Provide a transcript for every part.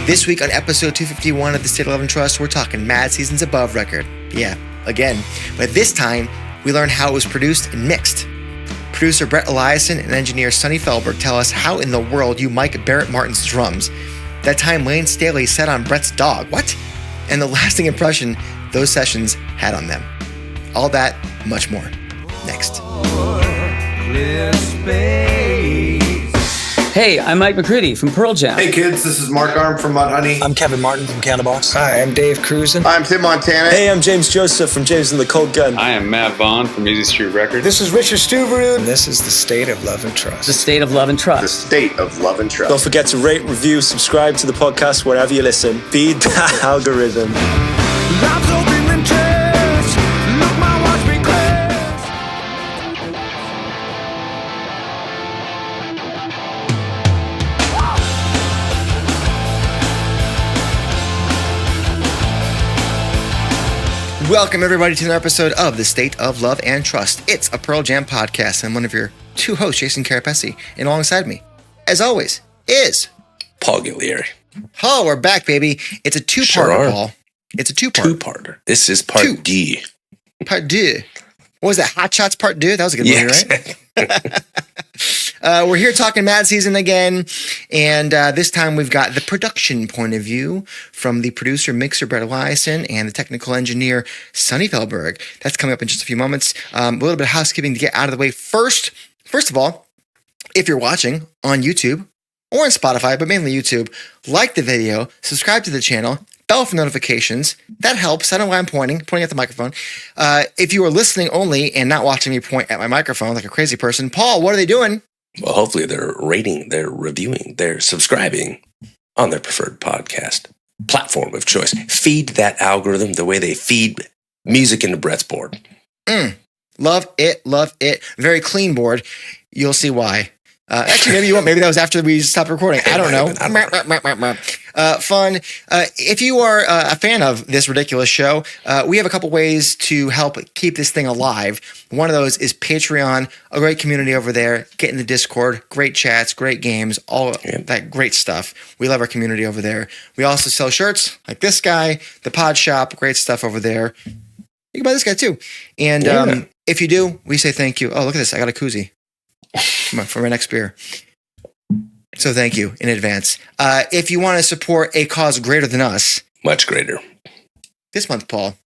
This week on episode 251 of the State of Love and Trust, we're talking Mad Seasons Above record. Yeah, again. But this time, we learn how it was produced and mixed. Producer Brett Eliason and engineer Sony Felberg tell us how in the world you mic Barrett Martin's drums. That time Layne Staley sat on Brett's dog. What? And the lasting impression those sessions had on them. All that, much more. Next. Hey, I'm Mike McCready from Pearl Jam. Hey kids, this is Mark Arm from Mudhoney. I'm Kevin Martin from Candlebox. Hi, I'm Dave Cruzen. I'm Tim Montana. Hey, I'm James Joseph from James and the Cold Gun. I am Matt Vaughn from Easy Street Records. This is Richard Stuverud. And this is the State of Love and Trust. The State of Love and Trust. The State of Love and Trust. Don't forget to rate, review, subscribe to the podcast wherever you listen. Feed that algorithm. Welcome, everybody, to another episode of The State of Love and Trust. It's a Pearl Jam podcast, and one of your two hosts, Jason Kerepesi, and alongside me, as always, is Paul Ghiglieri. Oh, we're back, baby. It's a two-parter, Sure. Paul. It's a two-parter. Two-parter. This is part D. Part deux. What was that? Hot Shots Part Deux? That was a good movie, right? We're here talking Mad Season again, and this time we've got the production point of view from the producer, mixer Brett Eliason, and the technical engineer, Sony Felberg. That's coming up in just a few moments. A little bit of housekeeping to get out of the way first. First of all, if you're watching on YouTube or on Spotify, but mainly YouTube, like the video, subscribe to the channel, bell for notifications. That helps. I don't know why I'm pointing at the microphone. If you are listening only and not watching me point at my microphone like a crazy person, Paul, what are they doing? Well, hopefully they're rating, they're reviewing, they're subscribing on their preferred podcast platform of choice. Feed that algorithm the way they feed music into Brett's board. Love it, love it. Very clean board. You'll see why. Actually, maybe you won't. Maybe that was after we stopped recording. I don't know. Fun. If you are a fan of this ridiculous show, we have a couple ways to help keep this thing alive. One of those is Patreon, a great community over there. Get in the Discord, great chats, great games, all that great stuff. We love our community over there. We also sell shirts like this guy, the Pod Shop, great stuff over there. You can buy this guy too. And if you do, we say thank you. Oh, look at this. I got a koozie. For my next beer. So thank you in advance. If you want to support a cause greater than us. Much greater. This month, Paul.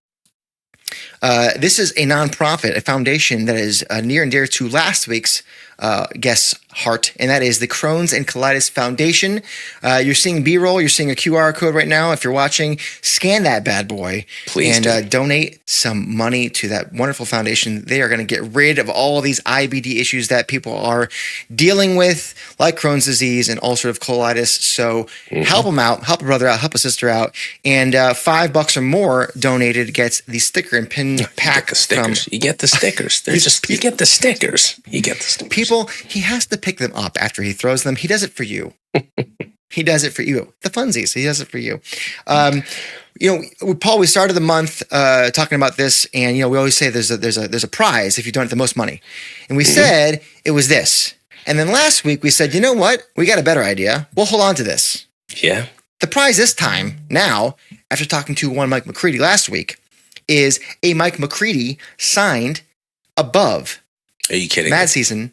This is a nonprofit, a foundation that is near and dear to last week's guest's heart, and that is the Crohn's and Colitis Foundation. You're seeing B-roll, you're seeing a QR code right now. If you're watching, scan that bad boy. Please and donate some money to that wonderful foundation. They are going to get rid of all of these IBD issues that people are dealing with, like Crohn's disease and ulcerative colitis. So help them out, help a brother out, help a sister out. And $5 or more donated gets the sticker and pin pack. You get the stickers. You get the stickers. You get the stickers. People, he has to pick them up after he throws them. He does it for you. He does it for you. The funsies. He does it for you. Paul, we started the month talking about this, and we always say there's a prize if you donate the most money, and we said it was this. And then last week we said, you know what? We got a better idea. We'll hold on to this. Yeah. The prize this time, now, after talking to one Mike McCready last week, is a Mike McCready signed above. Are you kidding? Mad Season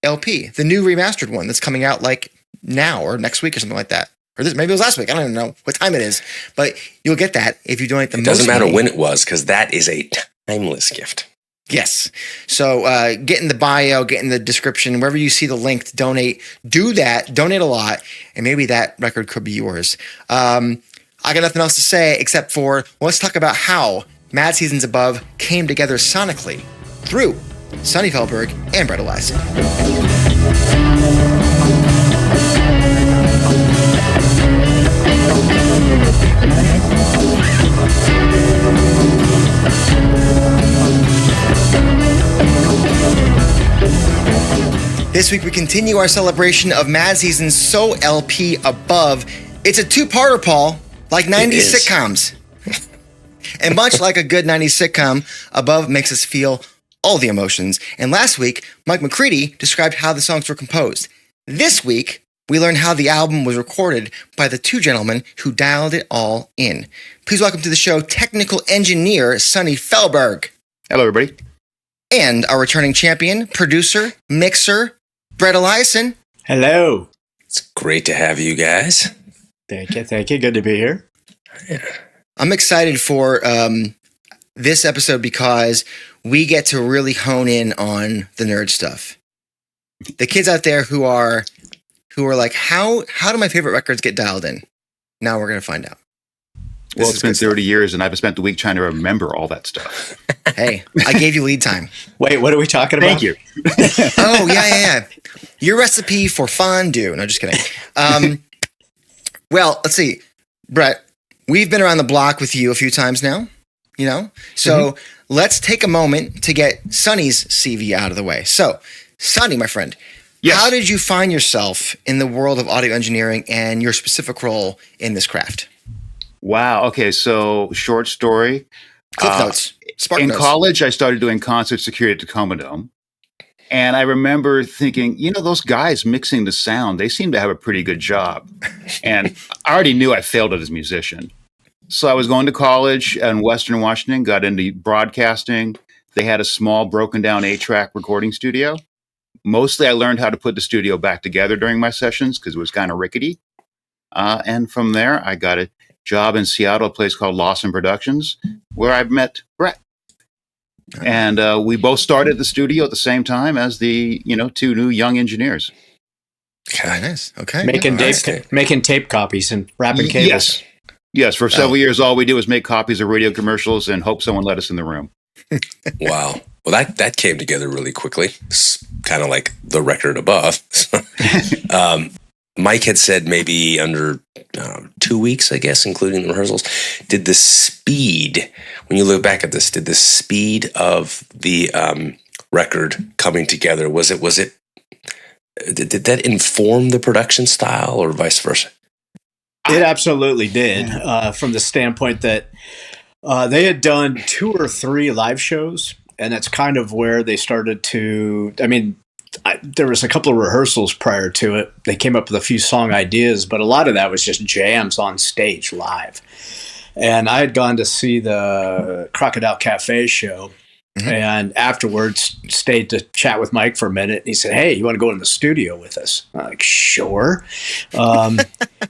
LP, the new remastered one that's coming out like now or next week or something like that. Or maybe it was last week. I don't even know what time it is. But you'll get that if you donate the most. It doesn't matter money. when it was, because that is a timeless gift. Yes. So get in the bio, get in the description, wherever you see the link to donate, do that. Donate a lot, and maybe that record could be yours. I got nothing else to say except for let's talk about how Mad Seasons Above came together sonically through Sony Felberg and Brett Eliason. This week we continue our celebration of Mad Season's So LP Above. It's a two-parter, Paul, like 90s sitcoms. And much like a good 90s sitcom, Above makes us feel all the emotions. And last week, Mike McCready described how the songs were composed. This week, we learn how the album was recorded by the two gentlemen who dialed it all in. Please welcome to the show technical engineer Sony Felberg. Hello, everybody. And our returning champion, producer, mixer, Brett Eliason. Hello. It's great to have you guys. Thank you. Good to be here. Yeah. I'm excited for this episode because we get to really hone in on the nerd stuff. The kids out there who are like, how do my favorite records get dialed in? Now we're going to find out. Well, it's been 30 years, and I've spent the week trying to remember all that stuff. Hey, I gave you lead time. Wait, what are we talking about? Thank you. Oh, yeah. Your recipe for fondue. No, just kidding. Well, let's see. Brett, we've been around the block with you a few times now, you know? So let's take a moment to get Sonny's CV out of the way. So, Sony, my friend, yes. How did you find yourself in the world of audio engineering and your specific role in this craft? Wow. Okay, so short story. Cliff notes. Spark in notes. college, I started doing concert security at Tacoma Dome. And I remember thinking, those guys mixing the sound, they seem to have a pretty good job. And I already knew I failed as a musician. So I was going to college in Western Washington, got into broadcasting. They had a small broken down 8-track recording studio. Mostly I learned how to put the studio back together during my sessions because it was kind of rickety. And from there, I got a job in Seattle, a place called Lawson Productions, where I met Brett. And we both started the studio at the same time as the, two new young engineers. Okay. Nice. Okay. Making tape copies and wrapping cables. Yes. For several years, all we did was make copies of radio commercials and hope someone let us in the room. Wow. Well, that came together really quickly. It's kind of like the record above. Mike had said maybe under 2 weeks, I guess, including the rehearsals. Did the speed, when you look back at this, did the speed of the record coming together, did that inform the production style or vice versa? It absolutely did, from the standpoint that they had done 2 or 3 live shows, and that's kind of where they started to, there was a couple of rehearsals prior to it. They came up with a few song ideas, but a lot of that was just jams on stage live. And I had gone to see the Crocodile Cafe show, and afterwards stayed to chat with Mike for a minute. He said, "Hey, you want to go in the studio with us?" I'm like, "Sure."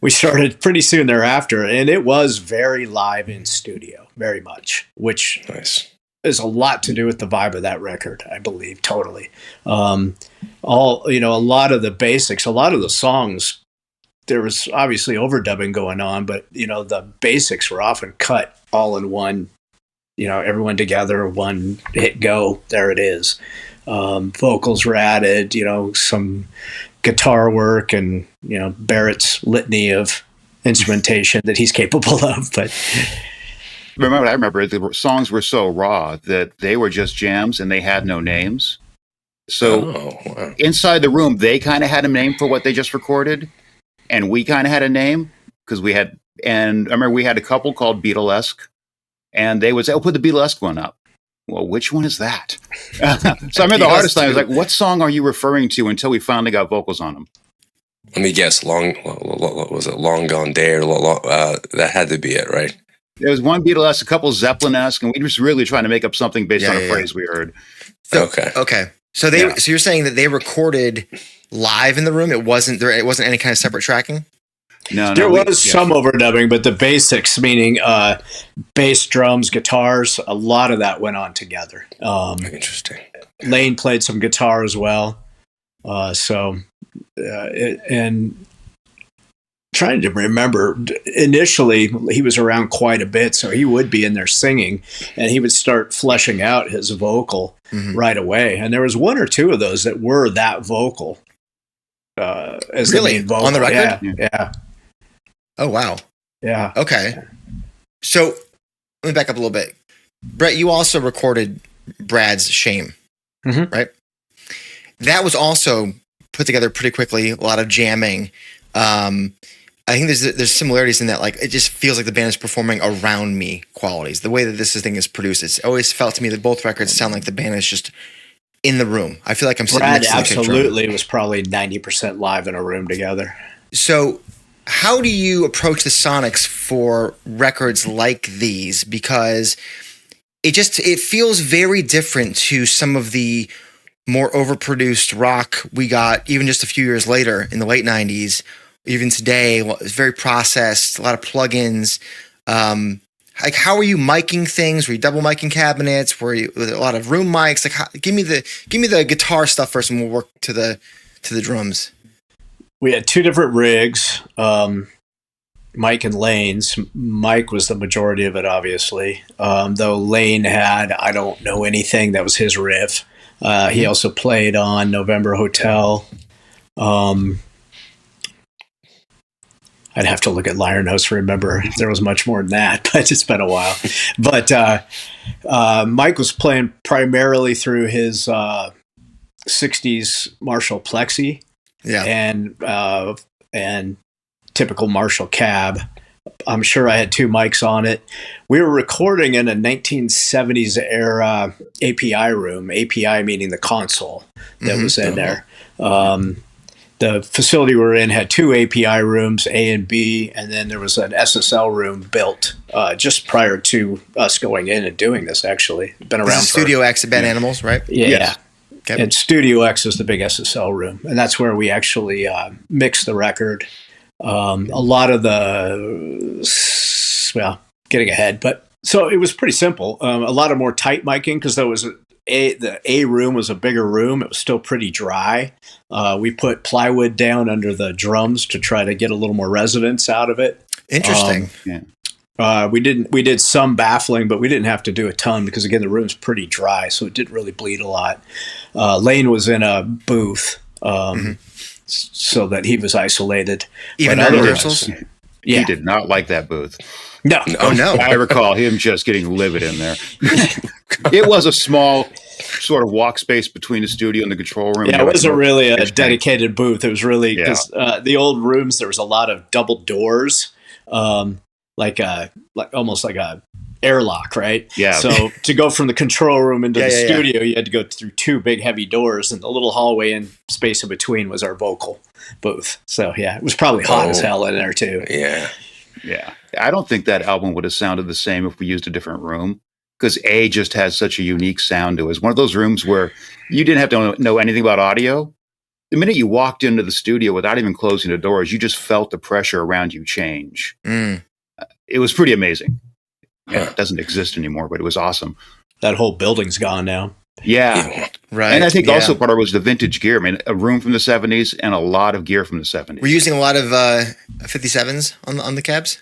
We started pretty soon thereafter, and it was very live in studio, very much, which is a lot to do with the vibe of that record, I believe, totally. A lot of the basics, a lot of the songs, there was obviously overdubbing going on, but, the basics were often cut all in one, everyone together, one hit go, there it is. Vocals were added, some guitar work and, Barrett's litany of instrumentation that he's capable of, but... I remember the songs were so raw that they were just jams and they had no names. So inside the room, they kind of had a name for what they just recorded. And we kind of had a name because and I remember we had a couple called Beatlesque, and they would say, put the Beatlesque one up. Well, which one is that? So I remember the hardest time, I was like, what song are you referring to until we finally got vocals on them? Let me guess, Long Gone Day? That had to be it, right? There was one Beatlesque, a couple Zeppelin-esque, and we were just really trying to make up something based on a phrase we heard. Okay. So so you're saying that they recorded live in the room? It wasn't any kind of separate tracking? No. There was some overdubbing, but the basics, meaning bass, drums, guitars, a lot of that went on together. Interesting. Layne played some guitar as well. And trying to remember, initially he was around quite a bit, so he would be in there singing, and he would start fleshing out his vocal right away. And there was 1 or 2 of those that were that vocal as the main vocal. On the record? Yeah. Oh, wow. Yeah. Okay. So let me back up a little bit. Brett, you also recorded Brad's Shame, right? That was also put together pretty quickly, a lot of jamming. I think there's similarities in that, like, it just feels like the band is performing around me qualities. The way that this thing is produced, it's always felt to me that both records sound like the band is just in the room. I feel like I'm sitting next to the kick drum. Absolutely was probably 90% live in a room together. So how do you approach the sonics for records like these? Because it feels very different to some of the more overproduced rock we got even just a few years later in the late 90s. Even today, it's very processed, a lot of plugins. Like, how are you miking things? Were you double miking cabinets? Were you with a lot of room mics? Like, give me the guitar stuff first, and we'll work to the drums. We had two different rigs, Mike and Layne's. Mike was the majority of it, obviously. Though Layne had "I Don't Know Anything," that was his riff. He also played on November Hotel. I'd have to look at liner notes to remember if there was much more than that, but it's been a while. But Mike was playing primarily through his 60s Marshall Plexi, and typical Marshall cab. I'm sure I had two mics on it. We were recording in a 1970s era API room, API meaning the console that was in there. The facility we were in had two API rooms, A and B, and then there was an SSL room built just prior to us going in and doing this, actually. Been around for Studio X at Bad Animals, right? Yeah. Yes. Okay. And Studio X is the big SSL room, and that's where we actually mixed the record. A lot of getting ahead, but so it was pretty simple. A lot of more tight miking because there was the A room was a bigger room. It was still pretty dry. We put plywood down under the drums to try to get a little more resonance out of it. Interesting. We did some baffling, but we didn't have to do a ton because again the room's pretty dry, so it didn't really bleed a lot. Layne was in a booth. So that he was isolated. Even at rehearsals? Yeah. He did not like that booth. No. Oh, no. I recall him just getting livid in there. It was a small sort of walk space between the studio and the control room. Yeah, it wasn't really a dedicated booth. It was really because the old rooms, there was a lot of double doors, like almost like a airlock, right? Yeah. So to go from the control room into the studio, you had to go through two big heavy doors, and the little hallway and space in between was our vocal booth. So yeah, it was probably hot as hell in there too. Yeah. Yeah. I don't think that album would have sounded the same if we used a different room, because A just has such a unique sound to it. It's one of those rooms where you didn't have to know anything about audio. The minute you walked into the studio without even closing the doors, you just felt the pressure around you change. It was pretty amazing. Yeah, it doesn't exist anymore, but it was awesome. That whole building's gone now. Yeah. Right. And I think also part of it was the vintage gear. I mean, a room from the 70s and a lot of gear from the 70s. We're using a lot of 57s on the cabs?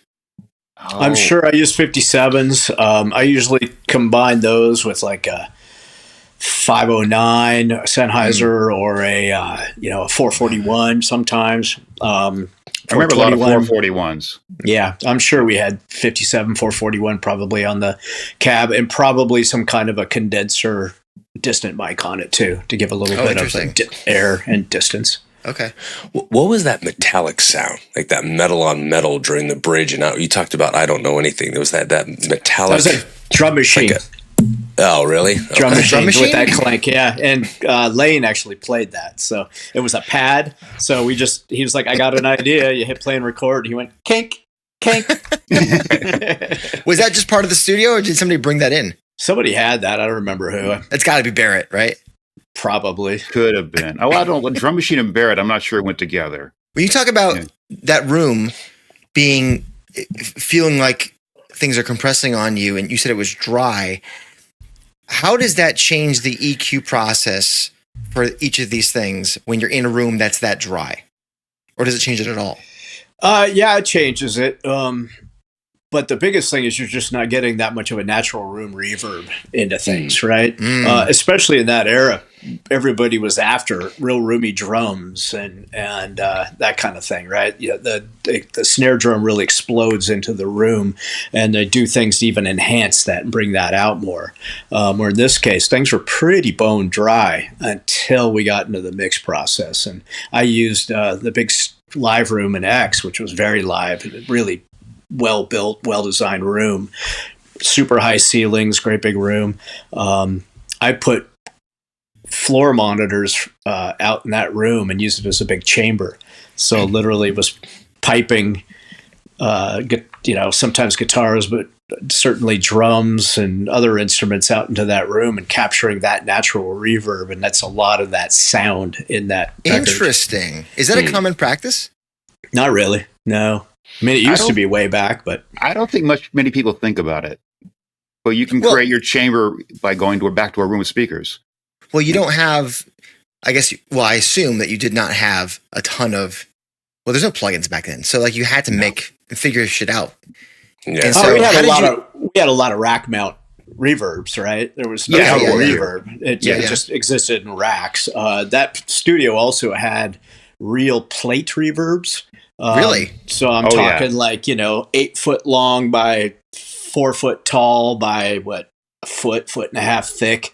Oh. I'm sure I use 57s. I usually combine those with like a 509 Sennheiser or a 441 sometimes. I remember a lot of 441s. Yeah, I'm sure we had 57, 441 probably on the cab, and probably some kind of a condenser distant mic on it too, to give a little bit of air and distance. Okay. What was that metallic sound? Like that metal on metal during the bridge? And you talked about I Don't Know Anything. There was that metallic... That was a drum machine. Oh, really? Drum machine with that clank, yeah. And Layne actually played that. So it was a pad. So he was like, I got an idea. You hit play and record. He went, kink, kink. Was that just part of the studio, or did somebody bring that in? Somebody had that. I don't remember who. It's got to be Barrett, right? Probably. Could have been. Oh, I don't know. Drum machine and Barrett, I'm not sure it went together. When you talk about that room feeling like things are compressing on you, and you said it was dry, how does that change the EQ process for each of these things when you're in a room that's that dry? Or does it change it at all? Yeah, it changes it. But the biggest thing is you're just not getting that much of a natural room reverb into things, right? Especially in that era, everybody was after real roomy drums and that kind of thing, right? Yeah, the snare drum really explodes into the room, and they do things to even enhance that and bring that out more. Where in this case, things were pretty bone dry until we got into the mix process, and I used the big live room in X, which was very live, really well-built, well-designed room, super high ceilings, great big room. I put floor monitors out in that room and used it as a big chamber. So literally was piping, sometimes guitars, but certainly drums and other instruments out into that room and capturing that natural reverb. And that's a lot of that sound in that record. Interesting. Is that a common practice? Not really. No. I mean, it used to be way back, but I don't think many people think about it. But you can create your chamber by going back to a room with speakers. Well, you don't have, I assume that you did not have a ton of, there's no plugins back then. So like you had to figure shit out. Yeah. And so we had a lot of rack mount reverbs, right? There was no reverb. It just existed in racks. That studio also had real plate reverbs. Really? So I'm talking 8 foot long by 4 foot tall by a foot and a half thick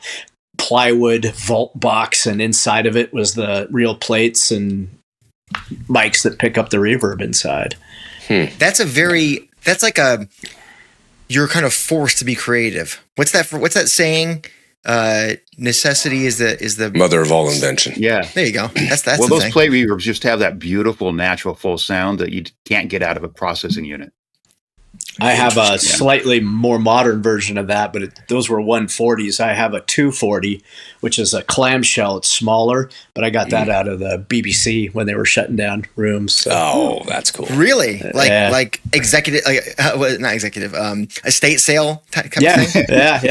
plywood vault box, and inside of it was the real plates and mics that pick up the reverb inside. You're kind of forced to be creative. What's that saying? Necessity is the mother of all invention. Yeah. There you go. That's those plate reverbs just have that beautiful natural full sound that you can't get out of a processing unit. I have a slightly more modern version of that, but those were 140s. I have a 240, which is a clamshell. It's smaller, but I got that out of the BBC when they were shutting down rooms. So. Oh, that's cool. Really? Like executive, not executive, estate sale type of thing? Yeah.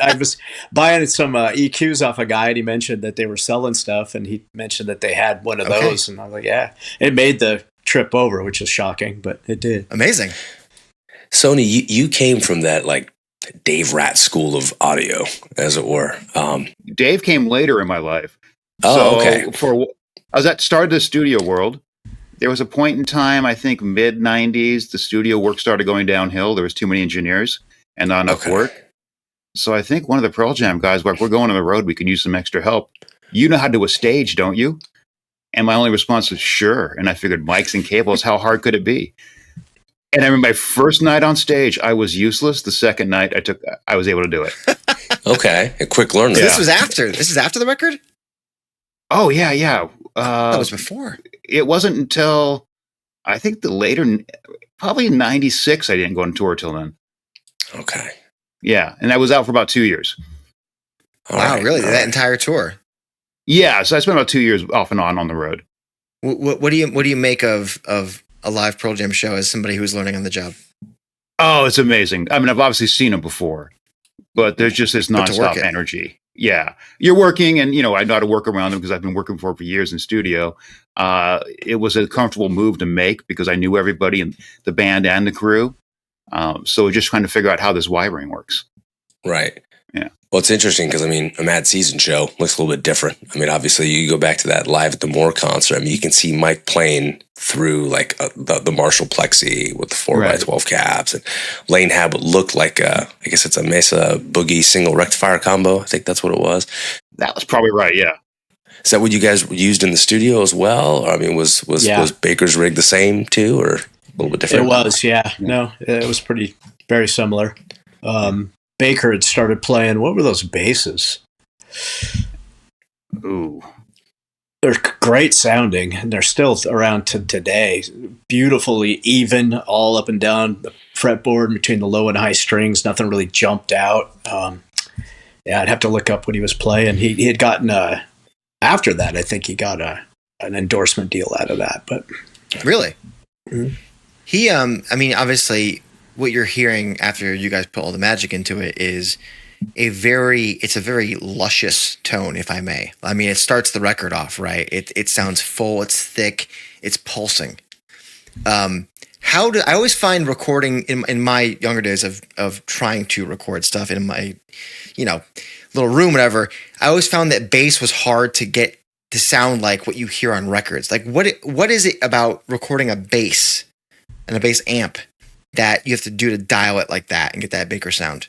I was buying some EQs off a guy, and he mentioned that they were selling stuff, and he mentioned that they had one of those, and I was like, yeah. It made the trip over, which is shocking, but it did. Amazing. Sony, you came from that like Dave Rat school of audio, as it were. Dave came later in my life. Oh, okay. I was started the studio world. There was a point in time, I think mid '90s, the studio work started going downhill. There was too many engineers and not enough work. So I think one of the Pearl Jam guys, like, we're going on the road, we can use some extra help. You know how to do a stage, don't you? And my only response was, sure. And I figured mics and cables, how hard could it be? And I remember my first night on stage, I was useless. The second night, I was able to do it. Okay, a quick learner. So this is after the record? Oh, yeah. That was before. It wasn't until, I think probably 96, I didn't go on tour till then. Okay. Yeah, and I was out for about 2 years. Wow, really? That entire tour? Yeah, so I spent about 2 years off and on the road. What do you make of a live Pearl Jam show as somebody who's learning on the job? Oh, it's amazing. I mean, I've obviously seen them before, but there's just this nonstop energy. Yeah. You're working, and, I know how to work around them because I've been working for years in studio. It was a comfortable move to make because I knew everybody in the band and the crew. So just trying to figure out how this wiring works. Right. Yeah. Well, it's interesting because, a Mad Season show looks a little bit different. Obviously, you go back to that Live at the Moore concert. You can see Mike playing through like the Marshall Plexi with the 4x12 caps. And Layne had what looked like I guess it's a Mesa Boogie single rectifier combo. I think that's what it was. That was probably right, yeah. Is that what you guys used in the studio as well? Or, was Baker's rig the same too, or a little bit different? It was, yeah. No, it was very similar. Baker had started playing, what were those basses? Ooh. They're great sounding, and they're still around to today. Beautifully even, all up and down the fretboard between the low and high strings. Nothing really jumped out. I'd have to look up when he was playing. He had gotten, after that, I think he got an endorsement deal out of that. But really? Mm-hmm. He, obviously, what you're hearing after you guys put all the magic into it is a very luscious tone, if I may. It starts the record off, right? It sounds full, it's thick, it's pulsing. I always find recording in my younger days of trying to record stuff in my, little room, whatever, I always found that bass was hard to get to sound like what you hear on records. Like what is it about recording a bass and a bass amp that you have to do to dial it like that and get that Baker sound?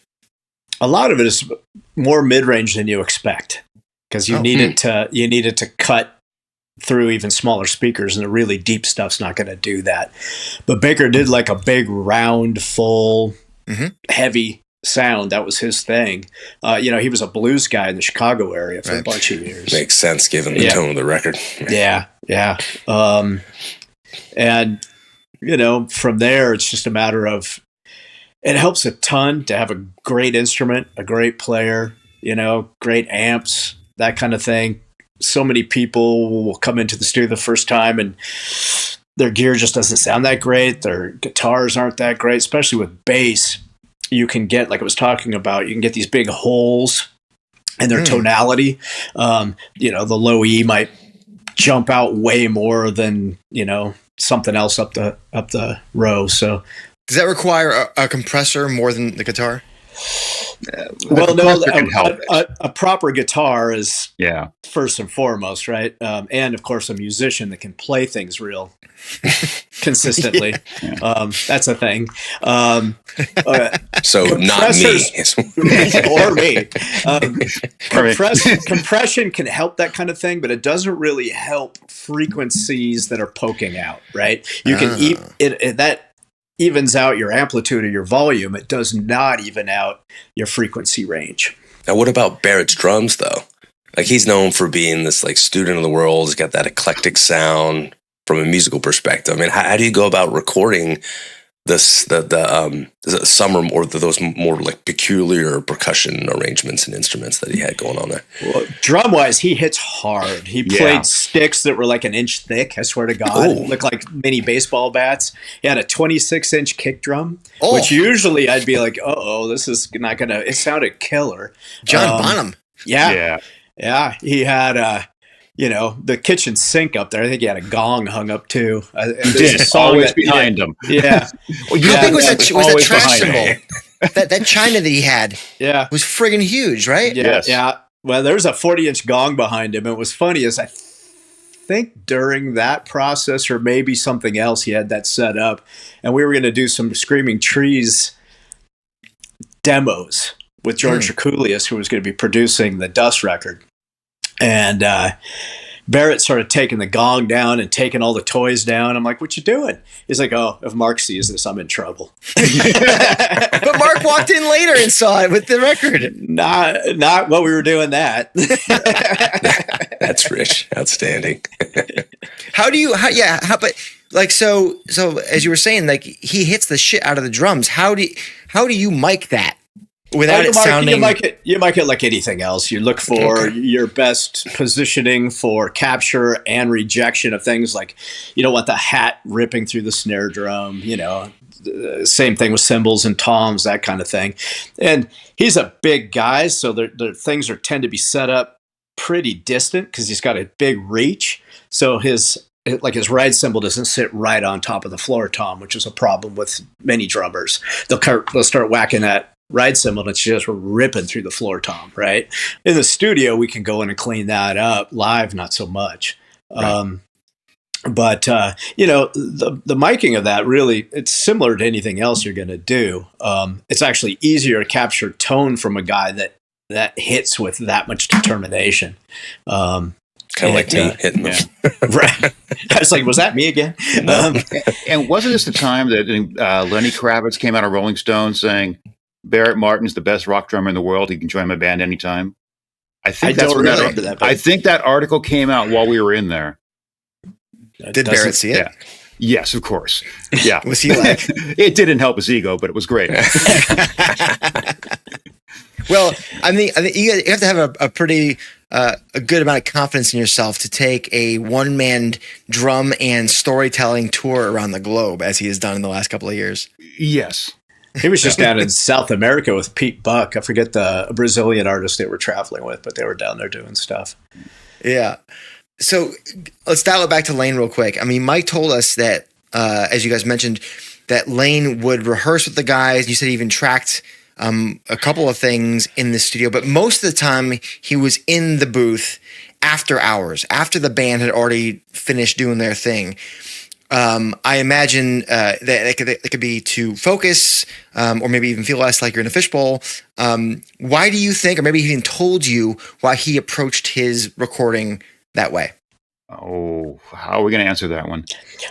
A lot of it is more mid-range than you expect because you need it to cut through even smaller speakers, and the really deep stuff's not going to do that. But Baker did like a big, round, full, heavy sound. That was his thing. He was a blues guy in the Chicago area for a bunch of years. Makes sense given the tone of the record. Yeah. And, from there, it's just a matter of, it helps a ton to have a great instrument, a great player, great amps, that kind of thing. So many people will come into the studio the first time and their gear just doesn't sound that great. Their guitars aren't that great, especially with bass. You can get, like I was talking about, you can get these big holes in their tonality. The low E might jump out way more than, something else up the row. So does that require a compressor more than the guitar? Well, no, a proper guitar is first and foremost, right? And of course, a musician that can play things real consistently. That's a thing. So not me. Or me. Compression can help that kind of thing, but it doesn't really help frequencies that are poking out, right? You can that evens out your amplitude or your volume. It does not even out your frequency range. Now, what about Barrett's drums, though? Like, he's known for being this student of the world. He's got that eclectic sound from a musical perspective. I mean, how do you go about recording some or those more peculiar percussion arrangements and instruments that he had going on there? Well, drum wise, he hits hard. He played sticks that were like an inch thick. I swear to God, it looked like mini baseball bats. He had a 26-inch kick drum, which usually I'd be like, this is not gonna. It sounded killer. John Bonham. Yeah. He had the kitchen sink up there. I think he had a gong hung up too. Always behind him. Yeah. How big was that trash cymbal? that China that he had was friggin' huge, right? Yeah. Yes. Yeah. Well, there's a 40-inch gong behind him. It was funny as I think during that process or maybe something else, he had that set up. And we were going to do some Screaming Trees demos with George Drakoulias, who was going to be producing the Dust record. And Barrett started taking the gong down and taking all the toys down. I'm like, what you doing? He's like, if Mark sees this, I'm in trouble. But Mark walked in later and saw it with the record. Not what we were doing that. That's rich. Outstanding. So as you were saying, he hits the shit out of the drums. How do you mic that? Without it sounding, you mic it like anything else. You look for your best positioning for capture and rejection of things. Like, you don't want the hat ripping through the snare drum. Same thing with cymbals and toms, that kind of thing. And he's a big guy, so the things tend to be set up pretty distant because he's got a big reach. So his ride cymbal doesn't sit right on top of the floor tom, which is a problem with many drummers. They'll start whacking that ride cymbal and it's just ripping through the floor tom, right? In the studio, we can go in and clean that up. Live, not so much. Right. But the miking of that really, it's similar to anything else you're going to do. It's actually easier to capture tone from a guy that hits with that much determination. Kind of like me hitting them. Right. I was like, was that me again? And wasn't this the time that Lenny Kravitz came out of Rolling Stone saying, Barrett Martin's the best rock drummer in the world. He can join my band anytime. I think that article came out while we were in there. Did Barrett see it? Yeah. Yes, of course. Yeah. Was he like? It didn't help his ego, but it was great. Well, I think you have to have a pretty a good amount of confidence in yourself to take a one-man drum and storytelling tour around the globe, as he has done in the last couple of years. Yes. He was just down in South America with Pete Buck. I forget the Brazilian artist they were traveling with, but they were down there doing stuff. Yeah. So let's dial it back to Layne real quick. I mean, Mike told us that, as you guys mentioned, that Layne would rehearse with the guys. You said he even tracked a couple of things in the studio, but most of the time he was in the booth after hours, after the band had already finished doing their thing. I imagine that it could be to focus or maybe even feel less like you're in a fishbowl. Why do you think, or maybe he even told you why he approached his recording that way? Oh, how are we going to answer that one?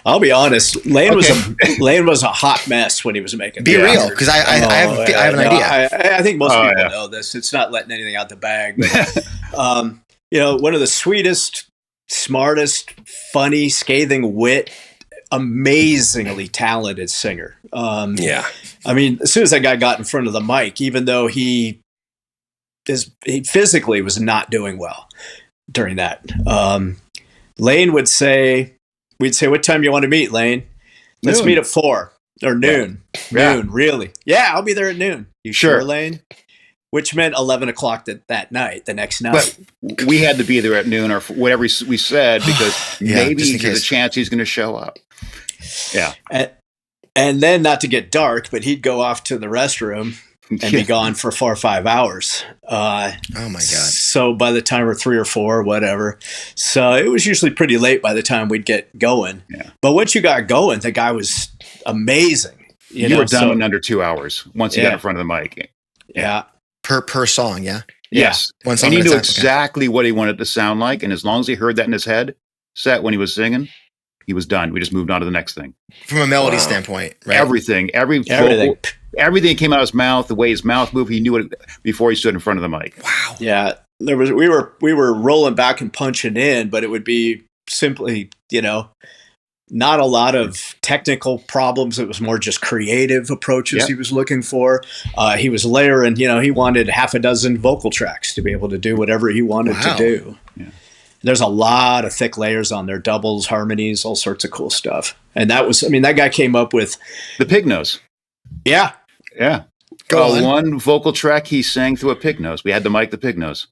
I'll be honest. Layne was a hot mess when he was making. Be real, because I have an idea. I think most people know this. It's not letting anything out the bag. But, one of the sweetest, smartest, funny, scathing wit amazingly talented singer. Yeah. I mean, as soon as that guy got in front of the mic, even though he physically was not doing well during that, Layne would say, we'd say, what time you want to meet, Layne? Let's meet at 4 or noon. Yeah. Noon, really? Yeah, I'll be there at noon. You sure, Layne? Which meant 11 o'clock that night, the next night. But we had to be there at noon or whatever we said because maybe there's a chance he's going to show up. Yeah. And then, not to get dark, but he'd go off to the restroom and be gone for 4 or 5 hours. Oh my God. So by the time we're 3 or 4, whatever. So it was usually pretty late by the time we'd get going. Yeah. But once you got going, the guy was amazing. You were done in under 2 hours once you got in front of the mic. Yeah. Per song, yeah? Yes. One song and he knew time. exactly what he wanted to sound like. And as long as he heard that in his head set when he was singing, he was done. We just moved on to the next thing. From a melody standpoint, right? Everything came out of his mouth, the way his mouth moved, he knew it before he stood in front of the mic. Wow. Yeah. We were rolling back and punching in, but it would be simply, not a lot of technical problems. It was more just creative approaches he was looking for. He was layering, he wanted half a dozen vocal tracks to be able to do whatever he wanted to do. Yeah. There's a lot of thick layers on there, doubles, harmonies, all sorts of cool stuff. And that guy came up with the pig nose. Yeah. Yeah. One vocal track he sang through a pig nose. We had to mic the pig nose.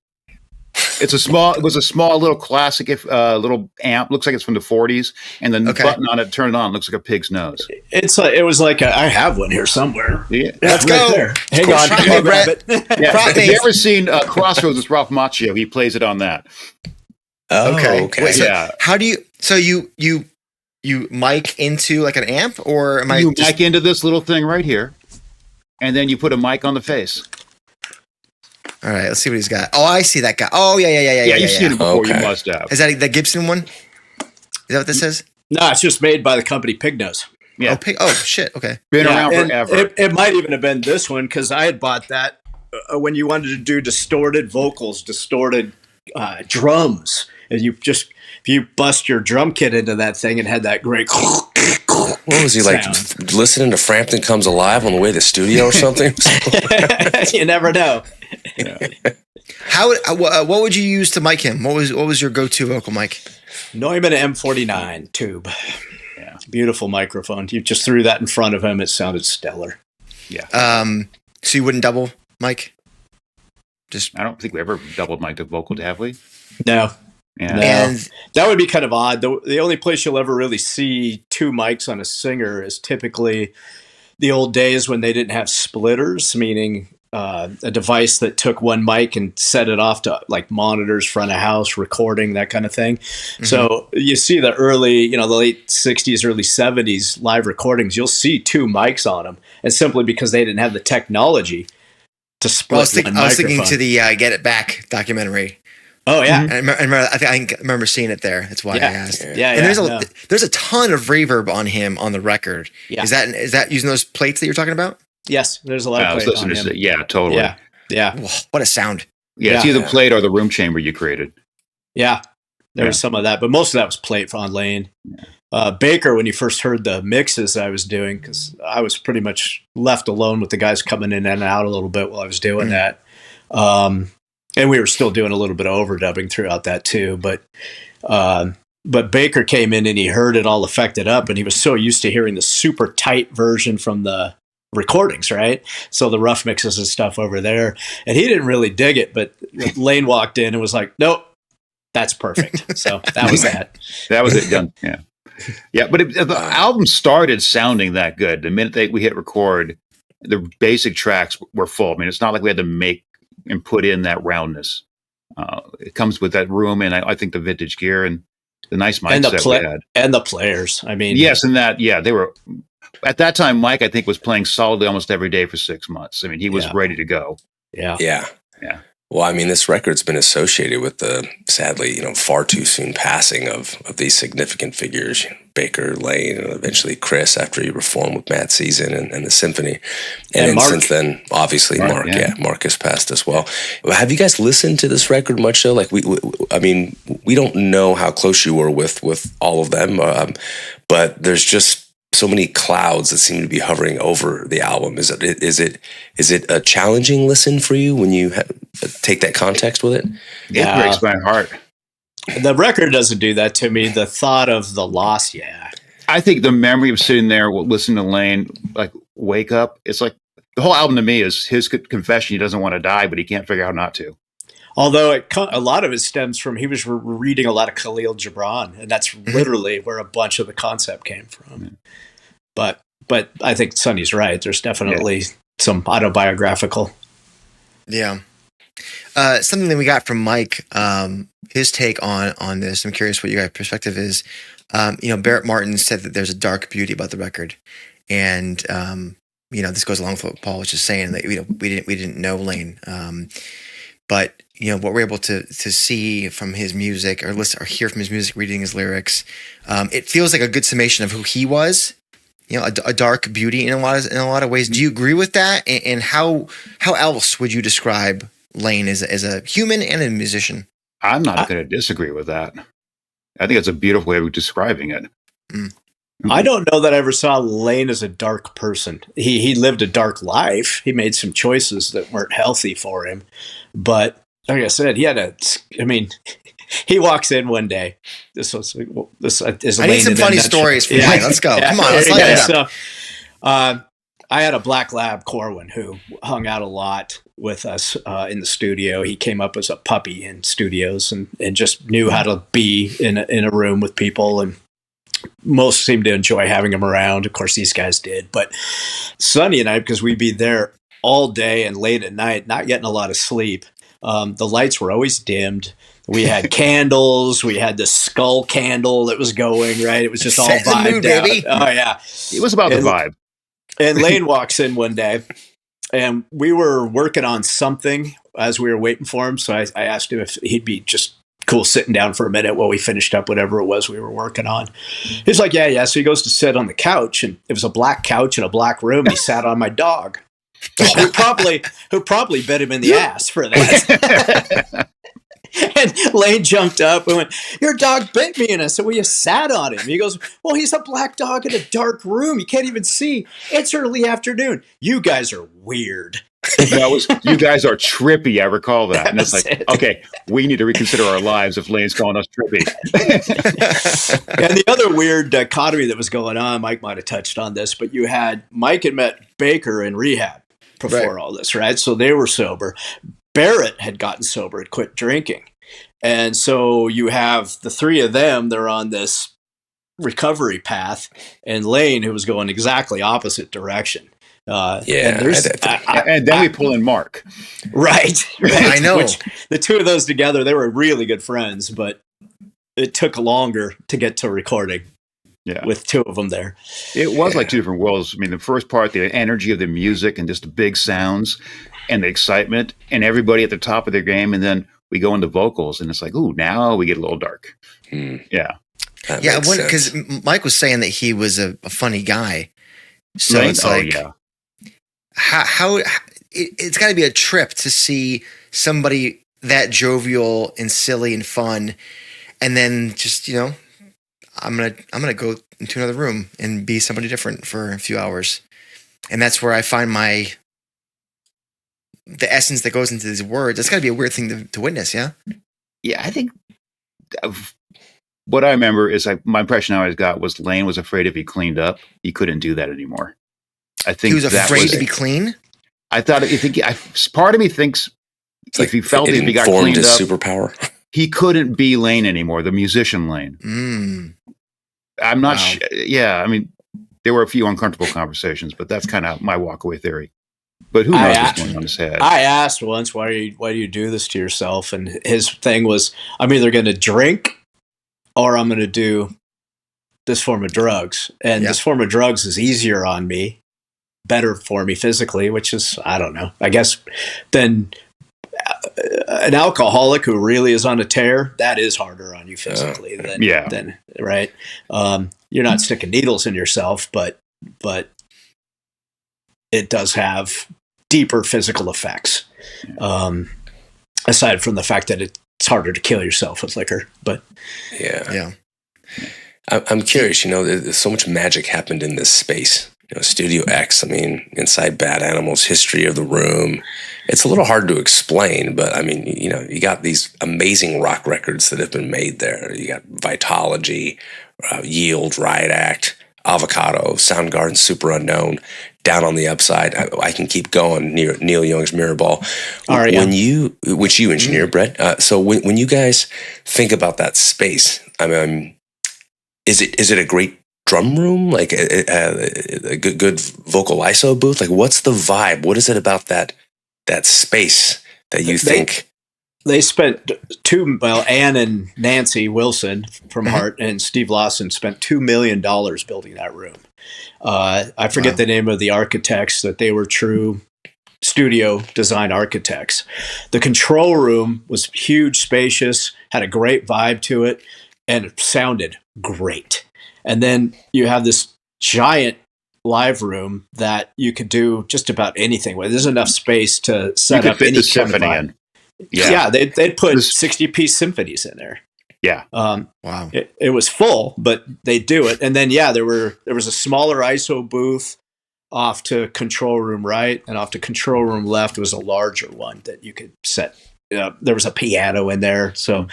It was a small little classic, little amp. Looks like it's from the 40s, and the button on it, turn it on, looks like a pig's nose. It was like I have one here somewhere. Yeah. Let's go. There. Hang on, hey, Brett. Have you ever seen Crossroads with Ralph Macchio? He plays it on that. Oh, okay. Wait, so how do you? So you mic into like an amp, or am I? You mic into this little thing right here, and then you put a mic on the face. All right, let's see what he's got. Oh, I see that guy. Oh, yeah. You've seen it before. You must have. Is that the Gibson one? Is that what this is? No, it's just made by the company Pig Nose. Yeah. Oh shit. Okay. Been around forever. It might even have been this one because I had bought that when you wanted to do distorted vocals, distorted drums, and if you bust your drum kit into that thing, it had that great. What was he like? Listening to Frampton Comes Alive on the way to the studio or something? You never know. Yeah. What would you use to mic him? What was your go-to vocal mic? Neumann M49 tube. Yeah, beautiful microphone. You just threw that in front of him; it sounded stellar. Yeah. So you wouldn't double mic? I don't think we ever doubled mic to vocal, have we? No. Yeah. No. And that would be kind of odd. The only place you'll ever really see two mics on a singer is typically the old days when they didn't have splitters, meaning a device that took one mic and set it off to like monitors, front of house, recording, that kind of thing. Mm-hmm. So you see the early, the late 60s, early 70s live recordings, you'll see two mics on them. And simply because they didn't have the technology to split I was thinking to the Get It Back documentary. Oh yeah, I remember seeing it there. That's why I asked. Yeah, and there's a ton of reverb on him on the record. Yeah. Is that using those plates that you're talking about? Yes, there's a lot of plates on him. Yeah, totally. Yeah. Whoa, what a sound! Yeah, it's either plate or the room chamber you created. Yeah, there was some of that, but most of that was plate on Layne. Yeah. Baker, when you first heard the mixes I was doing, because I was pretty much left alone with the guys coming in and out a little bit while I was doing that. And we were still doing a little bit of overdubbing throughout that too. But Baker came in and he heard it all affected up, and he was so used to hearing the super tight version from the recordings, right? So the rough mixes and stuff over there. And he didn't really dig it, but Layne walked in and was like, nope, that's perfect. So that was that. That was it done. Yeah. Yeah. But the album started sounding that good. The minute we hit record, the basic tracks were full. I mean, it's not like we had to make and put in that roundness. It comes with that room, and I think the vintage gear and the nice mics that we had. And the players. I mean, yes, and they were at that time. Mike, I think, was playing solidly almost every day for 6 months. I mean, he was ready to go. Yeah. Yeah. Well, I mean, this record's been associated with the, sadly, far too soon passing of these significant figures, Baker, Layne, and eventually Chris after he reformed with Mad Season and the Symphony. And then since then, obviously, Mark has passed as well. Have you guys listened to this record much though? Like, we don't know how close you were with all of them, but there's just so many clouds that seem to be hovering over the album. Is it a challenging listen for you when you take that context with it? It breaks my heart. The record doesn't do that to me. The thought of the loss, yeah. I think the memory of sitting there listening to Layne, like, wake up. It's like the whole album to me is his confession. He doesn't want to die, but he can't figure out not to. Although a lot of it stems from he was reading a lot of Khalil Gibran, and that's literally where a bunch of the concept came from. Mm-hmm. But I think Sonny's right. There's definitely some autobiographical. Yeah. Something that we got from Mike, his take on this. I'm curious what your guys' perspective is. Barrett Martin said that there's a dark beauty about the record, and this goes along with what Paul was just saying, that we didn't know Layne, but what we're able to see from his music or listen or hear from his music, reading his lyrics, it feels like a good summation of who he was. A dark beauty in a lot of ways. Do you agree with that? And how else would you describe Layne as a human and a musician? I'm not going to disagree with that. I think it's a beautiful way of describing it. Mm. I don't know that I ever saw Layne as a dark person. He lived a dark life. He made some choices that weren't healthy for him. But like I said, he walks in one day. This is I need some funny stories from Layne. Let's go. Come on, let's light it up. So, I had a black lab, Corwin, who hung out a lot with us in the studio. He came up as a puppy in studios and just knew how to be in a room with people, and most seemed to enjoy having him around. Of course, these guys did. But Sonny and I, because we'd be there all day and late at night, not getting a lot of sleep, the lights were always dimmed. We had candles. We had the skull candle that was going, right? It was just all vibed out. Baby. Oh, yeah. It was about the vibe. And Layne walks in one day, and we were working on something as we were waiting for him. So I asked him if he'd be just cool sitting down for a minute while we finished up whatever it was we were working on. He's like, yeah. So he goes to sit on the couch, and it was a black couch in a black room. He sat on my dog, who probably bit him in the ass for that. And Layne jumped up and went, "Your dog bit me." And I said, "Well, you sat on him." He goes, "Well, he's a black dog in a dark room. You can't even see. It's early afternoon. You guys are weird." You guys are trippy. I recall that. And it's like, okay, we need to reconsider our lives if Layne's calling us trippy. And the other weird dichotomy that was going on, Mike might have touched on this, but you had Mike had met Baker in rehab before all this, right? So they were sober. Barrett had gotten sober, had quit drinking. And so you have the three of them, they're on this recovery path, and Layne, who was going exactly opposite direction. And then we pull in Mark. Right. I know. Which, the two of those together, they were really good friends, but it took longer to get to recording. Yeah, with two of them there. It was like two different worlds. I mean, the first part, the energy of the music and just the big sounds and the excitement and everybody at the top of their game. And then we go into vocals and it's like, ooh, now we get a little dark. Yeah. Because Mike was saying that he was a funny guy. So it's like, how it's got to be a trip to see somebody that jovial and silly and fun. And then just, I'm gonna go into another room and be somebody different for a few hours, and that's where I find the essence that goes into these words. That's got to be a weird thing to witness, yeah. Yeah, I think what I remember is my impression I always got was Layne was afraid if he cleaned up, he couldn't do that anymore. I think he was afraid to be clean. I thought part of me thinks if he felt if he got cleaned his up, superpower. He couldn't be Layne anymore, the musician Layne. I'm not sure. Yeah, I mean, there were a few uncomfortable conversations, but that's kind of my walkaway theory. But who knows what's going on in his head? I asked once, why do you do this to yourself? And his thing was, I'm either going to drink or I'm going to do this form of drugs. And this form of drugs is easier on me, better for me physically, which is, I don't know, I guess, than an alcoholic who really is on a tear, that is harder on you physically than right. You're not sticking needles in yourself, but it does have deeper physical effects. Aside from the fact that it's harder to kill yourself with liquor, but yeah. I'm curious. There's so much magic happened in this space. Studio X. I mean, inside Bad Animals, history of the room. It's a little hard to explain, but I mean, you got these amazing rock records that have been made there. You got Vitology, Yield, Riot Act, Avocado, Soundgarden, Super Unknown, Down on the Upside. I can keep going. Neil Young's Mirrorball. Which you engineered, Brett. So when you guys think about that space, I mean, is it a great drum room, like a good vocal ISO booth? Like, what's the vibe? What is it about that space that you think? They spent Ann and Nancy Wilson from Heart and Steve Lawson spent $2 million building that room. I forget the name of the architects, that they were true studio design architects. The control room was huge, spacious, had a great vibe to it, and it sounded great. And then you have this giant live room that you could do just about anything with. There's enough space to set up any symphony in. Yeah, they'd put 60-piece symphonies in there. Yeah. Wow. It was full, but they do it. And then there was a smaller ISO booth off to control room right, and off to control room left was a larger one that you could set. There was a piano in there, so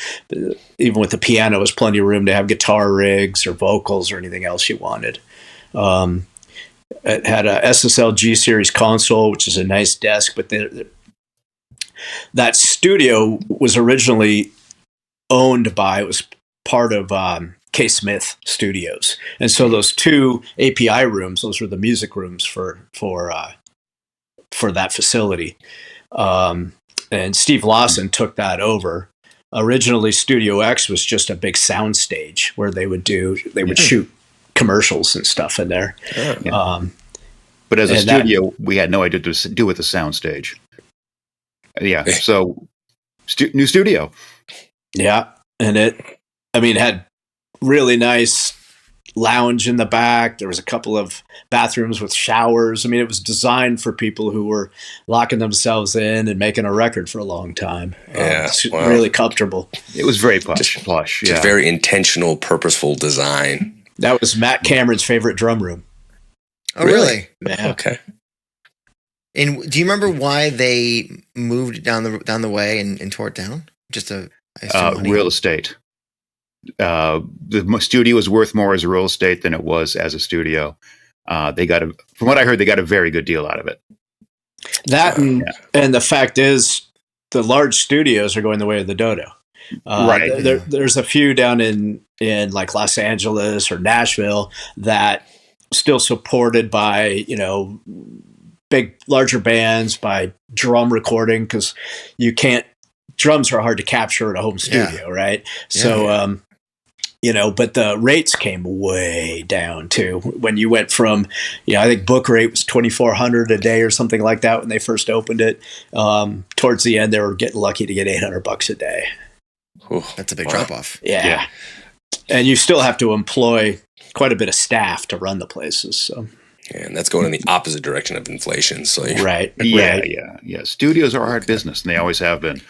even with the piano, there was plenty of room to have guitar rigs or vocals or anything else you wanted. It had a SSL G series console, which is a nice desk, but that studio was originally owned by, it was part of K. Smith Studios, and so those two API rooms, those were the music rooms for that facility. And Steve Lawson took that over. Originally, Studio X was just a big sound stage where they would shoot commercials and stuff in there. But as a studio, we had no idea to do with the sound stage. Yeah, so new studio. Yeah, and it had really nice lounge in the back. There was a couple of bathrooms with showers. I mean, it was designed for people who were locking themselves in and making a record for a long time. Really comfortable. It was very plush. Just very intentional, purposeful design. That was Matt Cameron's favorite drum room. Oh, really? Yeah. Okay. And do you remember why they moved down the way and tore it down? Just real estate. The studio was worth more as a real estate than it was as a studio. From what I heard, they got a very good deal out of it. And the fact is, the large studios are going the way of the dodo. Right. There's a few down in like Los Angeles or Nashville that still supported by larger bands, by drum recording, because drums are hard to capture at a home studio, right? So but the rates came way down too. When you went from, I think book rate was $2,400 a day or something like that when they first opened it. Towards the end, they were getting lucky to get $800 a day. Ooh, that's a big drop off. Yeah. And you still have to employ quite a bit of staff to run the places. So. Yeah, and that's going in the opposite direction of inflation. So right. Yeah. Studios are a hard business, and they always have been.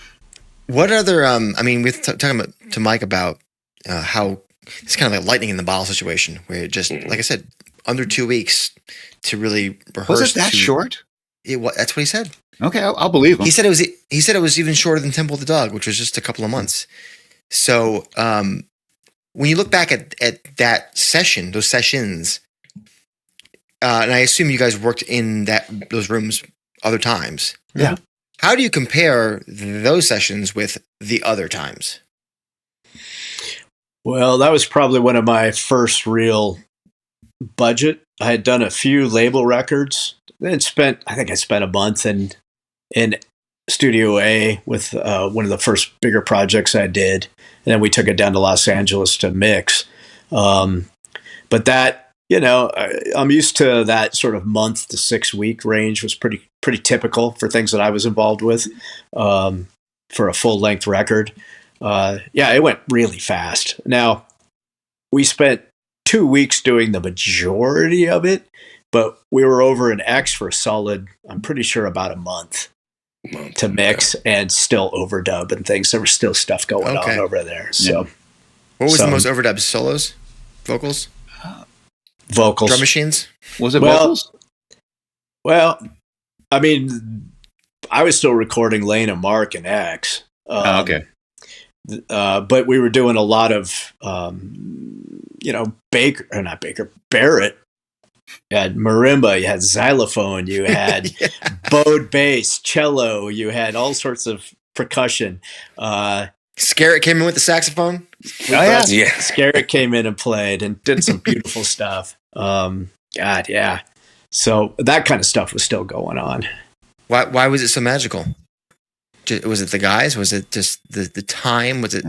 What other? We're talking to Mike about how it's kind of like lightning in the bottle situation, where it just, like I said, under 2 weeks to really rehearse. Was it that short? That's what he said. Okay, I'll believe him. He said it was even shorter than Temple of the Dog, which was just a couple of months. So when you look back at that session, those sessions, and I assume you guys worked in those rooms other times. Yeah. How do you compare those sessions with the other times? Well, that was probably one of my first real budget. I had done a few label records and I think I spent a month in Studio A with one of the first bigger projects I did. And then we took it down to Los Angeles to mix. But that, I'm used to that sort of month to 6 week range was pretty typical for things that I was involved with. for a full length record. It went really fast. Now, we spent 2 weeks doing the majority of it, but we were over in X for a solid, I'm pretty sure, about a month to mix and still overdub and things. There was still stuff going on over there. So, what was the most overdubbed? Solos, vocals, drum machines? Was it vocals? Well, I mean, I was still recording Layne and Mark and X. Okay. But we were doing a lot of, Barrett. You had marimba, you had xylophone, you had bowed bass, cello, you had all sorts of percussion. Scarrett came in with the saxophone. Scarrett came in and played and did some beautiful stuff. So that kind of stuff was still going on. Why was it so magical? Was it the guys? Was it just the time? Was it?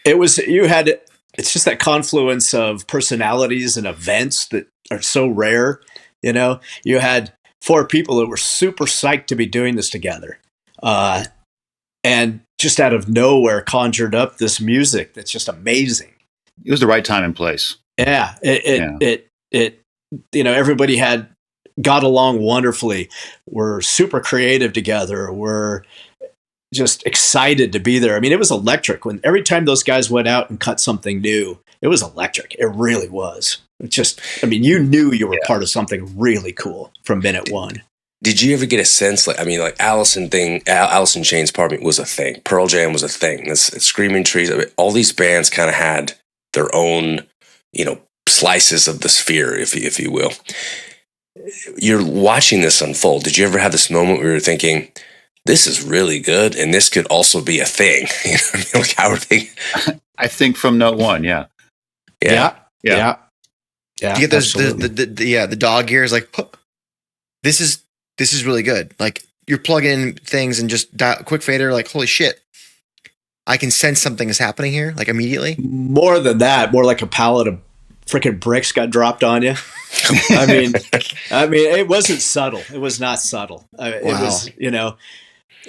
It was. It's just that confluence of personalities and events that are so rare. You know, you had 4 people that were super psyched to be doing this together, and just out of nowhere conjured up this music that's just amazing. It was the right time and place. Yeah, everybody got along wonderfully. We're super creative together. We're just excited to be there. I mean, it was electric when every time those guys went out and cut something new. It was electric. It really was. It just, I mean, you knew you were part of something really cool from minute one. Did you ever get a sense, like Alice in Chains, was a thing. Pearl Jam was a thing. Screaming Trees, all these bands kind of had their own, slices of the sphere, if you will. You're watching this unfold. Did you ever have this moment where you were thinking, this is really good, and this could also be a thing? You know what I mean? Like, how are they? I think from note one, yeah. Yeah. You get those the dog ears, like, this is really good. Like, you're plugging in things and just quick fader, like, holy shit, I can sense something is happening here, like, immediately. More than that, more like a pallet of freaking bricks got dropped on you. I mean, it wasn't subtle. It was not subtle. It was,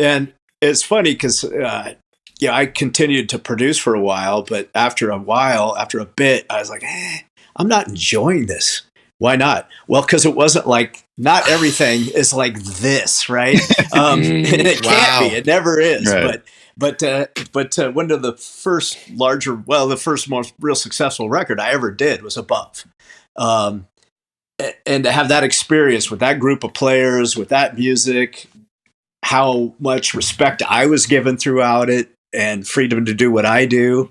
and it's funny because, I continued to produce for a while, but after a bit, I was like, I'm not enjoying this. Why not? Well, because it wasn't like, not everything is like this, right? And it can't be. It never is. Right. But one of the first most real successful record I ever did was Above. And to have that experience with that group of players, with that music, how much respect I was given throughout it, and freedom to do what I do.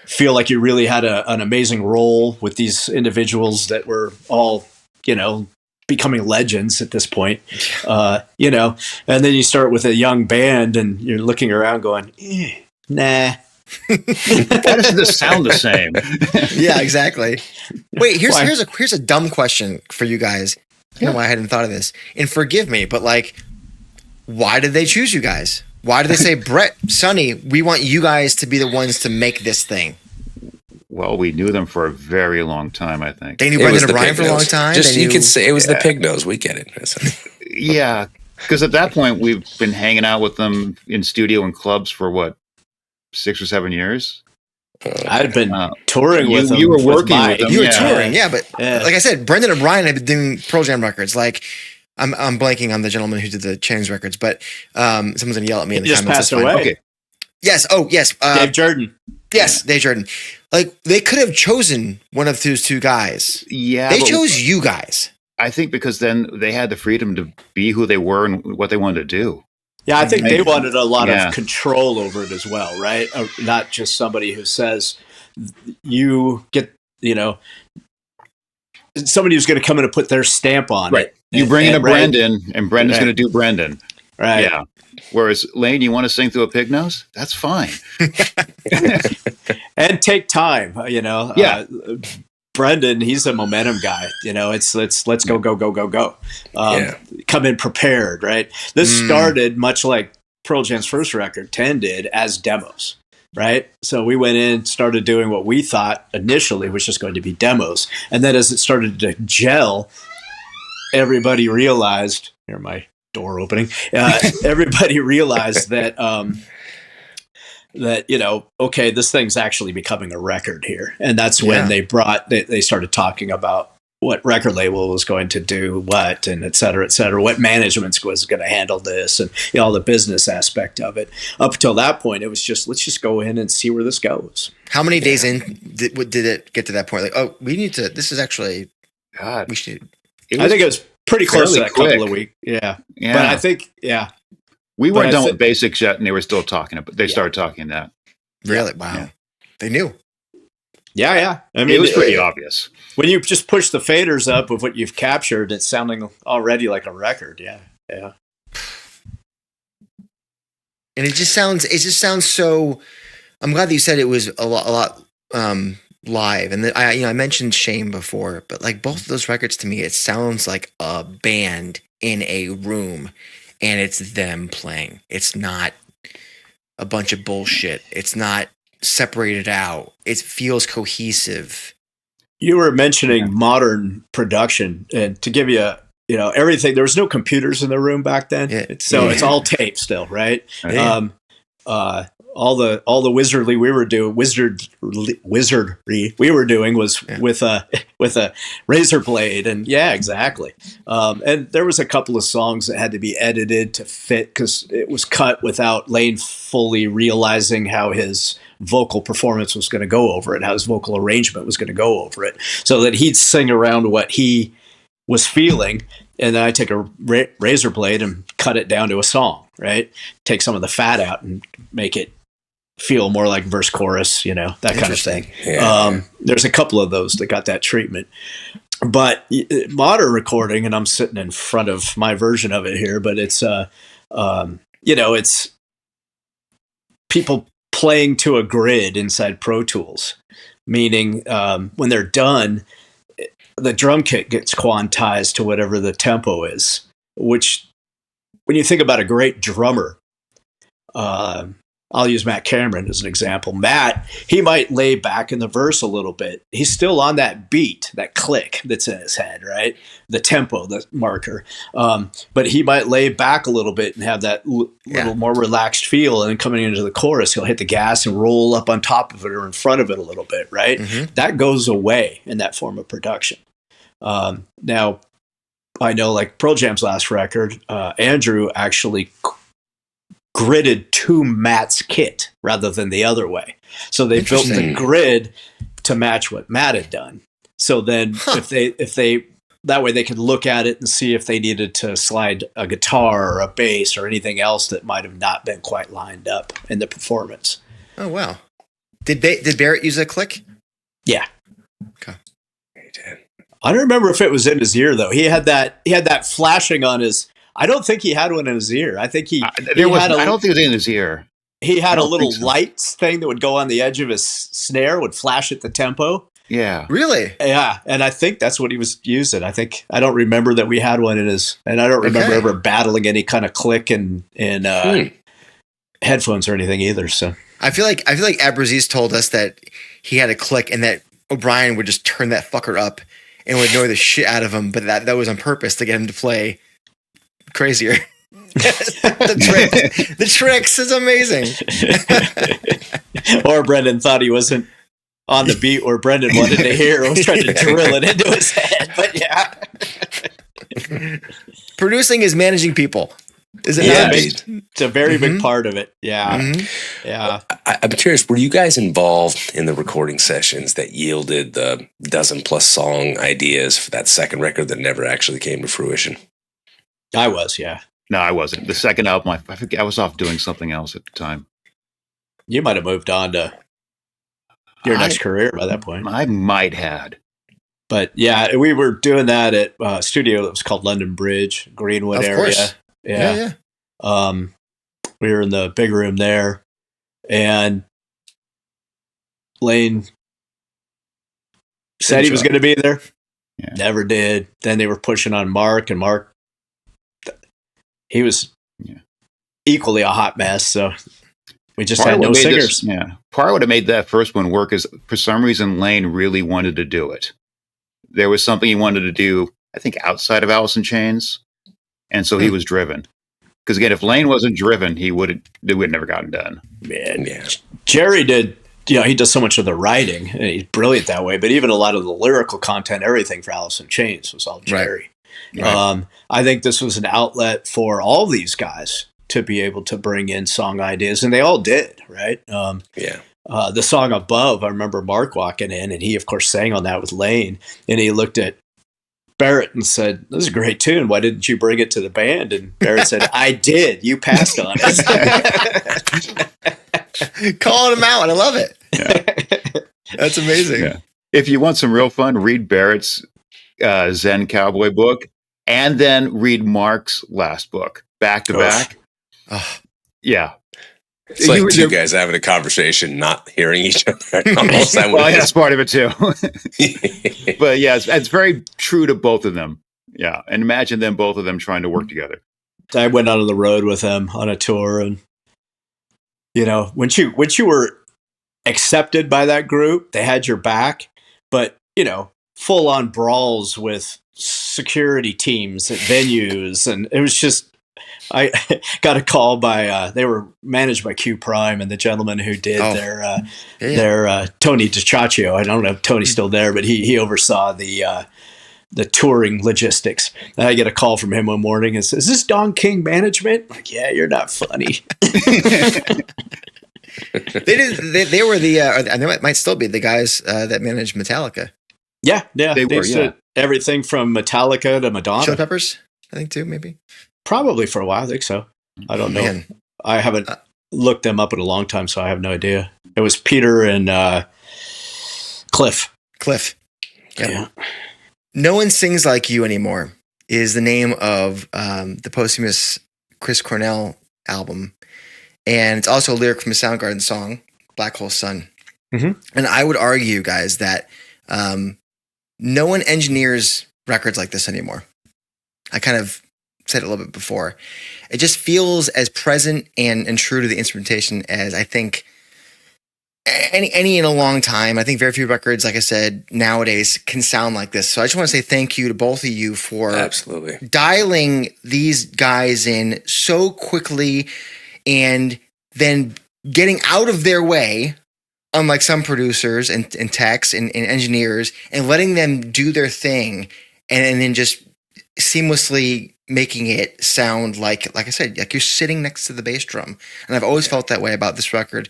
Feel like you really had an amazing role with these individuals that were all, becoming legends at this point, and then you start with a young band and you're looking around going, nah. Why doesn't this sound the same? Yeah, exactly. Wait, here's a dumb question for you guys. I don't know why I hadn't thought of this. And forgive me, but why did they choose you guys? Why did they say, Brett, Sony, we want you guys to be the ones to make this thing? Well, we knew them for a very long time, I think. They knew Brendan and Brian for a long time? You could say it was the pig nose. We get it. Yeah, because at that point, we've been hanging out with them in studio and clubs for, 6 or 7 years? I'd been touring with them. You were working with them. You were touring, but like I said, Brendan and Brian had been doing Pearl Jam records. Like, I'm blanking on the gentleman who did the Chains records, but someone's going to yell at me in the comments. Just passed away. Okay. Yes. Oh, yes. Dave Jordan. Yes, Dave Jordan. Like, they could have chosen one of those 2 guys. Yeah. They chose you guys. I think because then they had the freedom to be who they were and what they wanted to do. Yeah, I think they wanted a lot of control over it as well, right? Not just somebody who says you get, somebody who's going to come in and put their stamp on it. You bring in a Brendan, and Brendan's going to do Brendan. Right. Yeah. Whereas, Layne, you want to sing through a pig nose? That's fine. And take time, Yeah. Brendan, he's a momentum guy. It's let's go. Come in prepared, right? This started much like Pearl Jam's first record, 10 did, as demos, right? So we went in, started doing what we thought initially was just going to be demos. And then as it started to gel, everybody realized, here, my door opening, everybody realized that okay, this thing's actually becoming a record here, and that's when they started talking about what record label was going to do what, and et cetera, what management was going to handle this, and all the business aspect of it. Up until that point, it was just, let's just go in and see where this goes. How many days in did it get to that point? Like, oh, we need to, this is actually, God, we should. I think it was pretty close to that quick. couple of weeks. Yeah. But I think, we weren't done with basics yet, and they were still talking about, they started talking that. Really? Wow. Yeah. They knew. Yeah. I mean, it was pretty obvious. When you just push the faders up with what you've captured, it's sounding already like a record. Yeah. And it just sounds so. I'm glad that you said it was a lot live. And I mentioned Shame before, but like both of those records to me, it sounds like a band in a room, and it's them playing. It's not a bunch of bullshit. It's not separated out. It feels cohesive. You were mentioning modern production, and to give you, everything. There was no computers in the room back then, it's all tape still, right? Yeah. All the wizardry we were doing was with a razor blade, and exactly. And there was a couple of songs that had to be edited to fit because it was cut without Layne fully realizing how his vocal performance was going to go over it, how his vocal arrangement was going to go over it, so that he'd sing around what he was feeling, and then I take a razor blade and cut it down to a song, right? Take some of the fat out and make it feel more like verse chorus, that kind of thing. Yeah. There's a couple of those that got that treatment. But modern recording, and I'm sitting in front of my version of it here, but it's it's people playing to a grid inside Pro Tools, meaning when they're done, the drum kit gets quantized to whatever the tempo is, which when you think about a great drummer, I'll use Matt Cameron as an example. Matt, he might lay back in the verse a little bit. He's still on that beat, that click that's in his head, right? The tempo, the marker. But he might lay back a little bit and have that little more relaxed feel. And then coming into the chorus, he'll hit the gas and roll up on top of it or in front of it a little bit, right? Mm-hmm. That goes away in that form of production. Now, I know like Pearl Jam's last record, Andrew actually gridded to Matt's kit rather than the other way. So they built the grid to match what Matt had done. So then if they that way they could look at it and see if they needed to slide a guitar or a bass or anything else that might have not been quite lined up in the performance. Oh, wow. Did Barrett use a click? Yeah. Okay. I don't remember if it was in his ear though. He had that flashing on his. I don't think he had one in his ear. I think I don't think it was in his ear. He had a little lights thing that would go on the edge of his snare, would flash at the tempo. Yeah. Really? Yeah. And I think that's what he was using. I don't remember that we had one in his, and I don't remember ever battling any kind of click in headphones or anything either. So I feel like Abraziz told us that he had a click and that O'Brien would just turn that fucker up and would annoy the shit out of him, but that was on purpose to get him to play crazier. the tricks is amazing. Or Brendan thought he wasn't on the beat where Brendan wanted to hear. I was trying to drill it into his head, but yeah. Producing is managing people. Is it not? It's a very big part of it. Yeah. Mm-hmm. Yeah. I'm curious, were you guys involved in the recording sessions that yielded the dozen plus song ideas for that second record that never actually came to fruition? I was, yeah. No, I wasn't. The second album, I think I was off doing something else at the time. You might have moved on to your next career by that point. I might had. But yeah, we were doing that at a studio that was called London Bridge, Greenwood area. Course. Yeah. We were in the big room there, and Layne said he was going to be there. Yeah. Never did. Then they were pushing on Mark, and Mark, he was equally a hot mess. So we just had no singers. Part of what made that first one work is for some reason Layne really wanted to do it. There was something he wanted to do, I think, outside of Alice in Chains. And so he was driven. Because again, if Layne wasn't driven, it would have never gotten done. Man, Jerry did. He does so much of the writing. And he's brilliant that way. But even a lot of the lyrical content, everything for Alice in Chains was all Jerry. Right. I think this was an outlet for all these guys to be able to bring in song ideas, and they all did, right? The song Above, I remember Mark walking in, and he, of course, sang on that with Layne, and he looked at Barrett and said, "This is a great tune. Why didn't you bring it to the band?" And Barrett said, "I did. You passed on it." Calling him out. I love it. Yeah. That's amazing. Yeah. If you want some real fun, read Barrett's Zen Cowboy book, and then read Mark's last book back to back. Yeah. It's like two guys having a conversation, not hearing each other. Well, that's part of it too. But yeah, it's very true to both of them. Yeah. And imagine both of them trying to work together. I went out on the road with them on a tour, and when you were accepted by that group, they had your back, but full on brawls with security teams at venues, and it was just, I got a call by they were managed by Q Prime, and the gentleman who did their Tony DiCiaccio. I don't know if Tony's still there, but he oversaw the touring logistics. And I get a call from him one morning and says, "Is this Don King management?" I'm like, "Yeah, you're not funny." They were and they might still be the guys that managed Metallica. Yeah, they were. Yeah. Everything from Metallica to Madonna. Chili Peppers, I think too, maybe. Probably for a while. I think so. I don't know. Man. I haven't looked them up in a long time, so I have no idea. It was Peter and Cliff. Yep. Yeah. No One Sings Like You Anymore is the name of the posthumous Chris Cornell album. And it's also a lyric from a Soundgarden song, Black Hole Sun. Mm-hmm. And I would argue, guys, that no one engineers records like this anymore. I kind of said it a little bit before. It just feels as present and true to the instrumentation as I think any in a long time. I think very few records, like I said, nowadays can sound like this. So I just want to say thank you to both of you for absolutely dialing these guys in so quickly and then getting out of their way, unlike some producers and techs and engineers, and letting them do their thing and then just seamlessly making it sound like I said, like you're sitting next to the bass drum. And I've always felt that way about this record.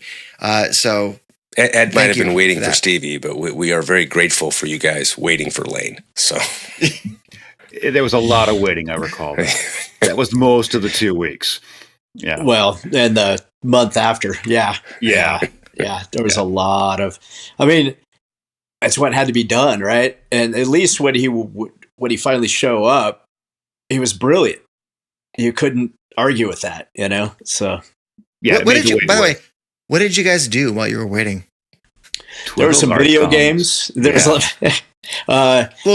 So Ed might have been waiting for Stevie, but we are very grateful for you guys waiting for Layne. So there was a lot of waiting, I recall. That was most of the 2 weeks. Yeah. Well, and the month after. Yeah. There was a lot of, that's what had to be done. Right. And at least when he finally show up, he was brilliant. You couldn't argue with that, So yeah. By the way, what did you guys do while you were waiting? There were some video games. There was little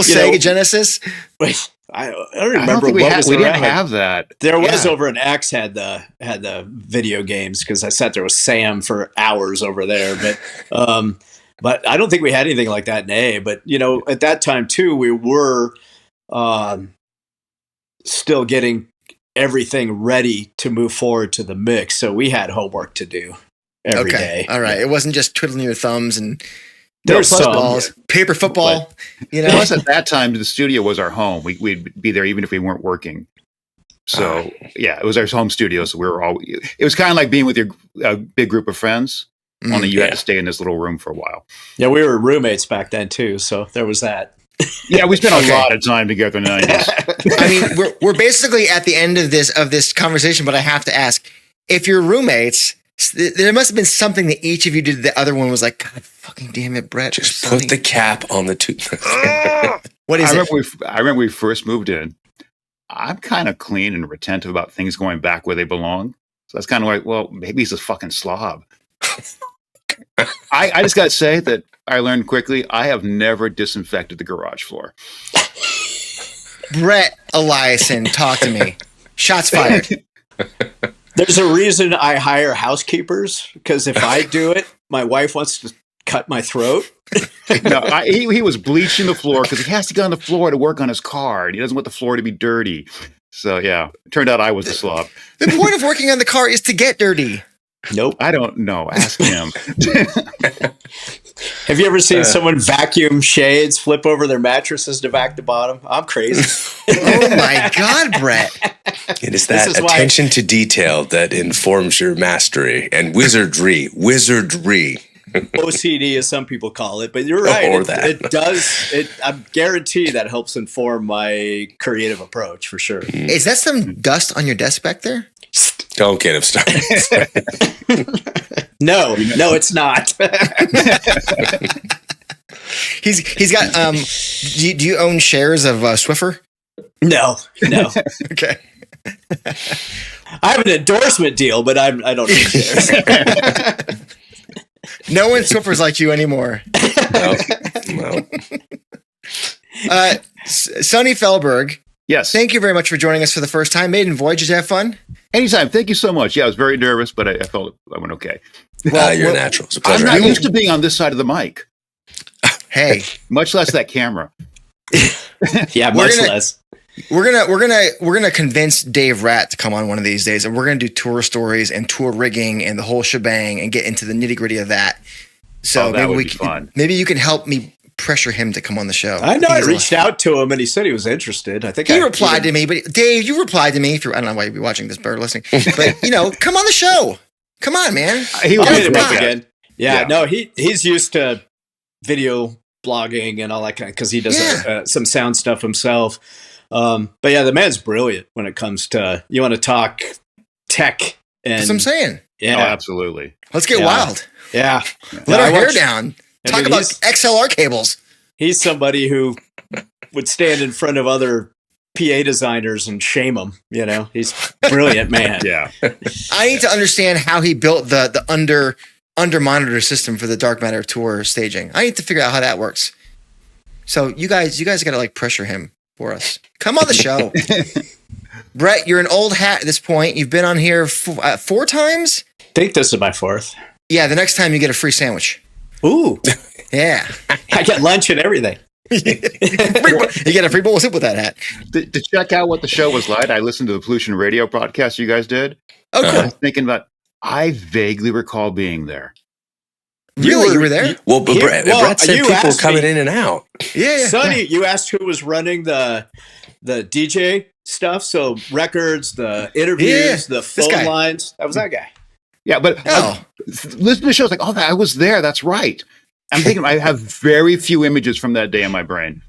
Sega Genesis. Wait, I don't remember. We didn't have that. There was over an X had the video games because I sat there with Sam for hours over there. But I don't think we had anything like that in A. But at that time too, we were still getting everything ready to move forward to the mix. So we had homework to do every day. All right. It wasn't just twiddling your thumbs and there's balls, paper football. Plus at that time, the studio was our home. We'd be there even if we weren't working. So it was our home studio. So it was kind of like being with your big group of friends. Only you had to stay in this little room for a while. Yeah, we were roommates back then too. So there was that. Yeah, we spent a lot of time together in the 90s. We're basically at the end of this conversation, but I have to ask, if you're roommates, there must have been something that each of you did. The other one was like, God fucking damn it, Brett. Just put the cap on the toothbrush. What is it? I remember we first moved in. I'm kind of clean and retentive about things going back where they belong. So that's kind of like, well, maybe he's a fucking slob. I just got to say that I learned quickly, I have never disinfected the garage floor. Brett Eliason, talk to me. Shots fired. There's a reason I hire housekeepers, because if I do it, my wife wants to cut my throat. No, he was bleaching the floor because he has to get on the floor to work on his car. And he doesn't want the floor to be dirty. So yeah, it turned out I was a slob. The point of working on the car is to get dirty. Nope. I don't know. Ask him. Have you ever seen someone vacuum shades, flip over their mattresses to vac the bottom? I'm crazy. Oh my God, Brett. It is that attention to detail that informs your mastery and wizardry. OCD, as some people call it, but you're right. It does. I guarantee that helps inform my creative approach for sure. Is that some dust on your desk back there? Don't get him started. No, it's not. He's got. Do you own shares of Swiffer? No. Okay. I have an endorsement deal, but I don't own shares. No one Swiffer's like you anymore. No. Sony Felberg. Yes. Thank you very much for joining us for the first time. Maiden Voyage. Did you have fun? Anytime. Thank you so much. Yeah, I was very nervous, but I felt I went okay. You're a natural. It's a pleasure. I'm not used to being on this side of the mic. Hey, much less that camera. Yeah, much less. We're gonna convince Dave Rat to come on one of these days, and we're gonna do tour stories and tour rigging and the whole shebang and get into the nitty gritty of that. So that would be fun. Maybe you can help me pressure him to come on the show. I know. I reached out to him and he said he was interested. I think he replied to me, but Dave, you replied to me through. I don't know why you'd be watching this or listening, but come on the show. Come on, man. He will hit him up again. Yeah, no, he's used to video blogging and all that kind of, because he does some sound stuff himself. But yeah, the man's brilliant when it comes to, you want to talk tech. And that's what I'm saying. Yeah, absolutely. Let's get wild. Yeah. Let our hair down. Talk about XLR cables. He's somebody who would stand in front of other PA designers and shame them. He's a brilliant man. Yeah. I need to understand how he built the under monitor system for the Dark Matter tour staging. I need to figure out how that works. So you guys got to pressure him for us. Come on the show. Brett, you're an old hat at this point. You've been on here 4 times? I think this is my 4th. Yeah, the next time you get a free sandwich. Ooh. Yeah. I get lunch and everything. You get a free bowl of soup with that hat. To check out what the show was like, I listened to the Pollution Radio podcast you guys did. Oh, cool. I was thinking about, I vaguely recall being there. Really? You were there? Well, Brett said people were coming in and out. Yeah. Sonny, you asked who was running the DJ stuff. So records, the interviews, the phone lines. That was that guy. Yeah, but listen to the shows like, I was there. That's right. I'm thinking I have very few images from that day in my brain.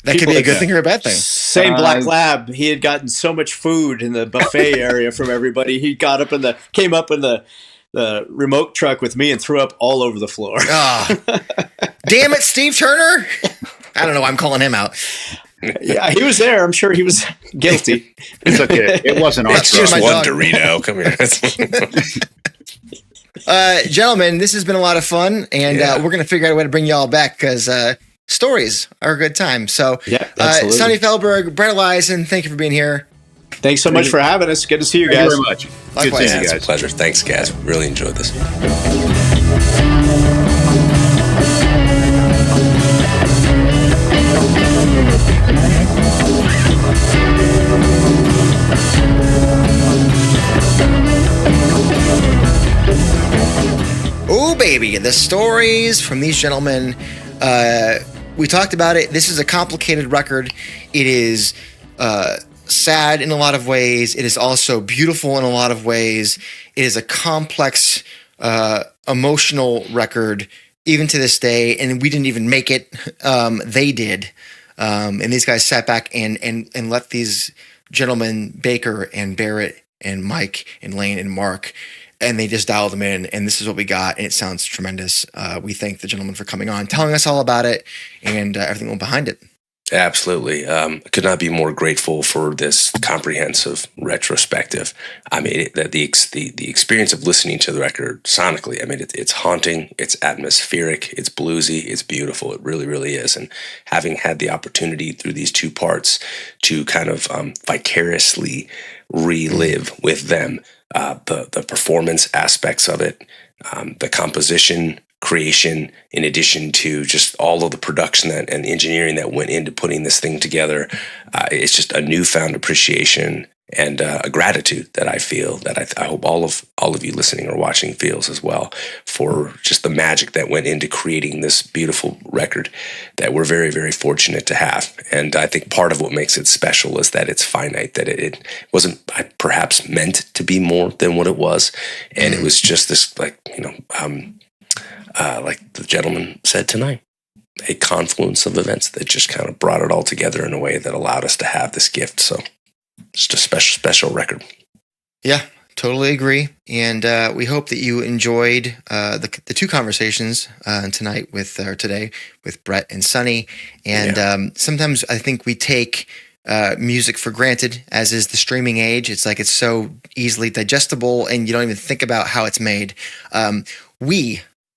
That could be a good thing or a bad thing. Same Black Lab. He had gotten so much food in the buffet area from everybody. He came up in the remote truck with me and threw up all over the floor. Damn it, Steve Turner. I don't know why I'm calling him out. Yeah, he was there. I'm sure he was guilty. It's okay. It wasn't our just one Dorito. Come here. Gentlemen, this has been a lot of fun, and we're going to figure out a way to bring you all back because stories are a good time. So, Sony Felberg, Brett Eliason, thank you for being here. Thanks so much for having us. Good to see you guys. Thank you very much. Likewise. Good to see you guys. It's a pleasure. Thanks, guys. Really enjoyed this. Oh, baby, the stories from these gentlemen. We talked about it. This is a complicated record. It is sad in a lot of ways. It is also beautiful in a lot of ways. It is a complex, emotional record, even to this day. And we didn't even make it. They did. And these guys sat back and let these gentlemen, Baker and Barrett and Mike and Layne and Mark, and they just dialed them in, and this is what we got, and it sounds tremendous. We thank the gentleman for coming on, telling us all about it, and everything went behind it. Absolutely. I could not be more grateful for this comprehensive retrospective. I mean, the experience of listening to the record sonically, I mean, it's haunting, it's atmospheric, it's bluesy, it's beautiful. It really, really is. And having had the opportunity through these 2 parts to kind of vicariously relive with them the performance aspects of it, the composition, creation, in addition to just all of the production and engineering that went into putting this thing together. It's just a newfound appreciation and a gratitude that I feel, that I hope all of you listening or watching feels as well, for just the magic that went into creating this beautiful record that we're very, very fortunate to have. And I think part of what makes it special is that it's finite, that it wasn't perhaps meant to be more than what it was. And it was just this, like the gentleman said tonight, a confluence of events that just kind of brought it all together in a way that allowed us to have this gift. So just a special, special record. Yeah, totally agree. And we hope that you enjoyed the two conversations today with Brett and Sony. And sometimes I think we take music for granted, as is the streaming age. It's like it's so easily digestible and you don't even think about how it's made.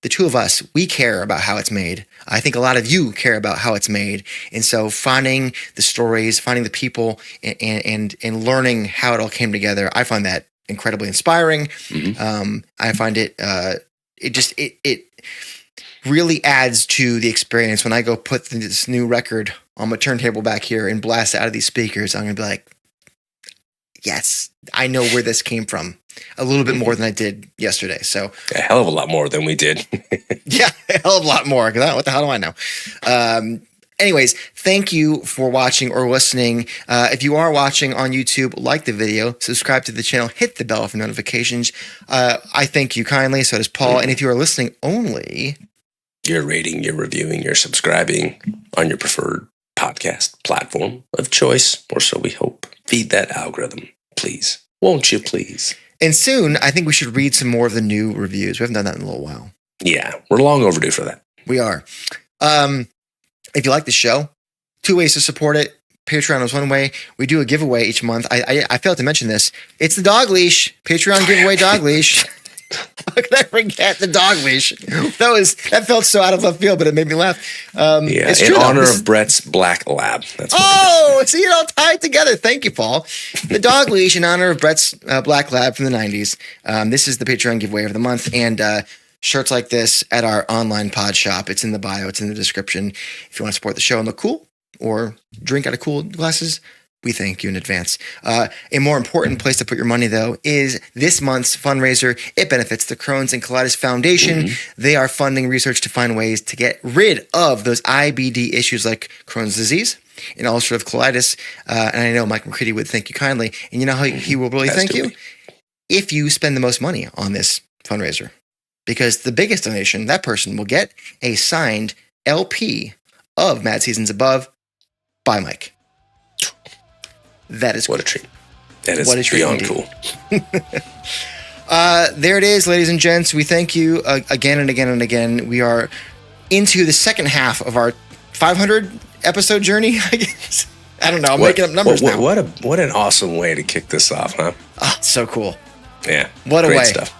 The two of us, we care about how it's made. I think a lot of you care about how it's made. And so finding the stories, finding the people, and learning how it all came together, I find that incredibly inspiring. I find it really adds to the experience. When I go put this new record on my turntable back here and blast it out of these speakers, I'm going to be like, yes, I know where this came from. A little bit more than I did yesterday. So a hell of a lot more than we did. Yeah, a hell of a lot more. What the hell do I know? Anyways, thank you for watching or listening. If you are watching on YouTube, like the video, subscribe to the channel, hit the bell for notifications. I thank you kindly. So does Paul. And if you are listening only, you're rating, you're reviewing, you're subscribing on your preferred podcast platform of choice, or so we hope. Feed that algorithm, please. Won't you please? And soon, I think we should read some more of the new reviews. We haven't done that in a little while. Yeah, we're long overdue for that. We are. If you like the show, two ways to support it. Patreon is one way. We do a giveaway each month. I failed to mention this. It's the dog leash. Patreon giveaway dog leash. How could I forget the dog leash? That felt so out of left field, but it made me laugh. It's true, in honor of Brett's black lab. That's see it all tied together. Thank you, Paul. The dog leash in honor of Brett's black lab from the 90s. This is the Patreon giveaway of the month, and shirts like this at our online pod shop. It's in the bio. It's in the description. If you want to support the show and look cool or drink out of cool glasses, we thank you in advance. A more important place to put your money, though, is this month's fundraiser. It benefits the Crohn's and Colitis Foundation. They are funding research to find ways to get rid of those IBD issues like Crohn's disease and ulcerative colitis. And I know Mike McCready would thank you kindly. And you know how he will really thank you? If you spend the most money on this fundraiser. Because the biggest donation, that person will get a signed LP of Mad Seasons Above by Mike. That is what a treat. That is beyond cool. There it is, ladies and gents. We thank you again and again and again. We are into the second half of our 500 episode journey, I guess. I don't know. I'm making up numbers now. What an awesome way to kick this off, huh? Oh, so cool. Yeah. What a way. Stuff.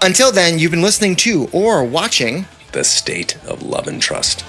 Until then, you've been listening to or watching The State of Love and Trust.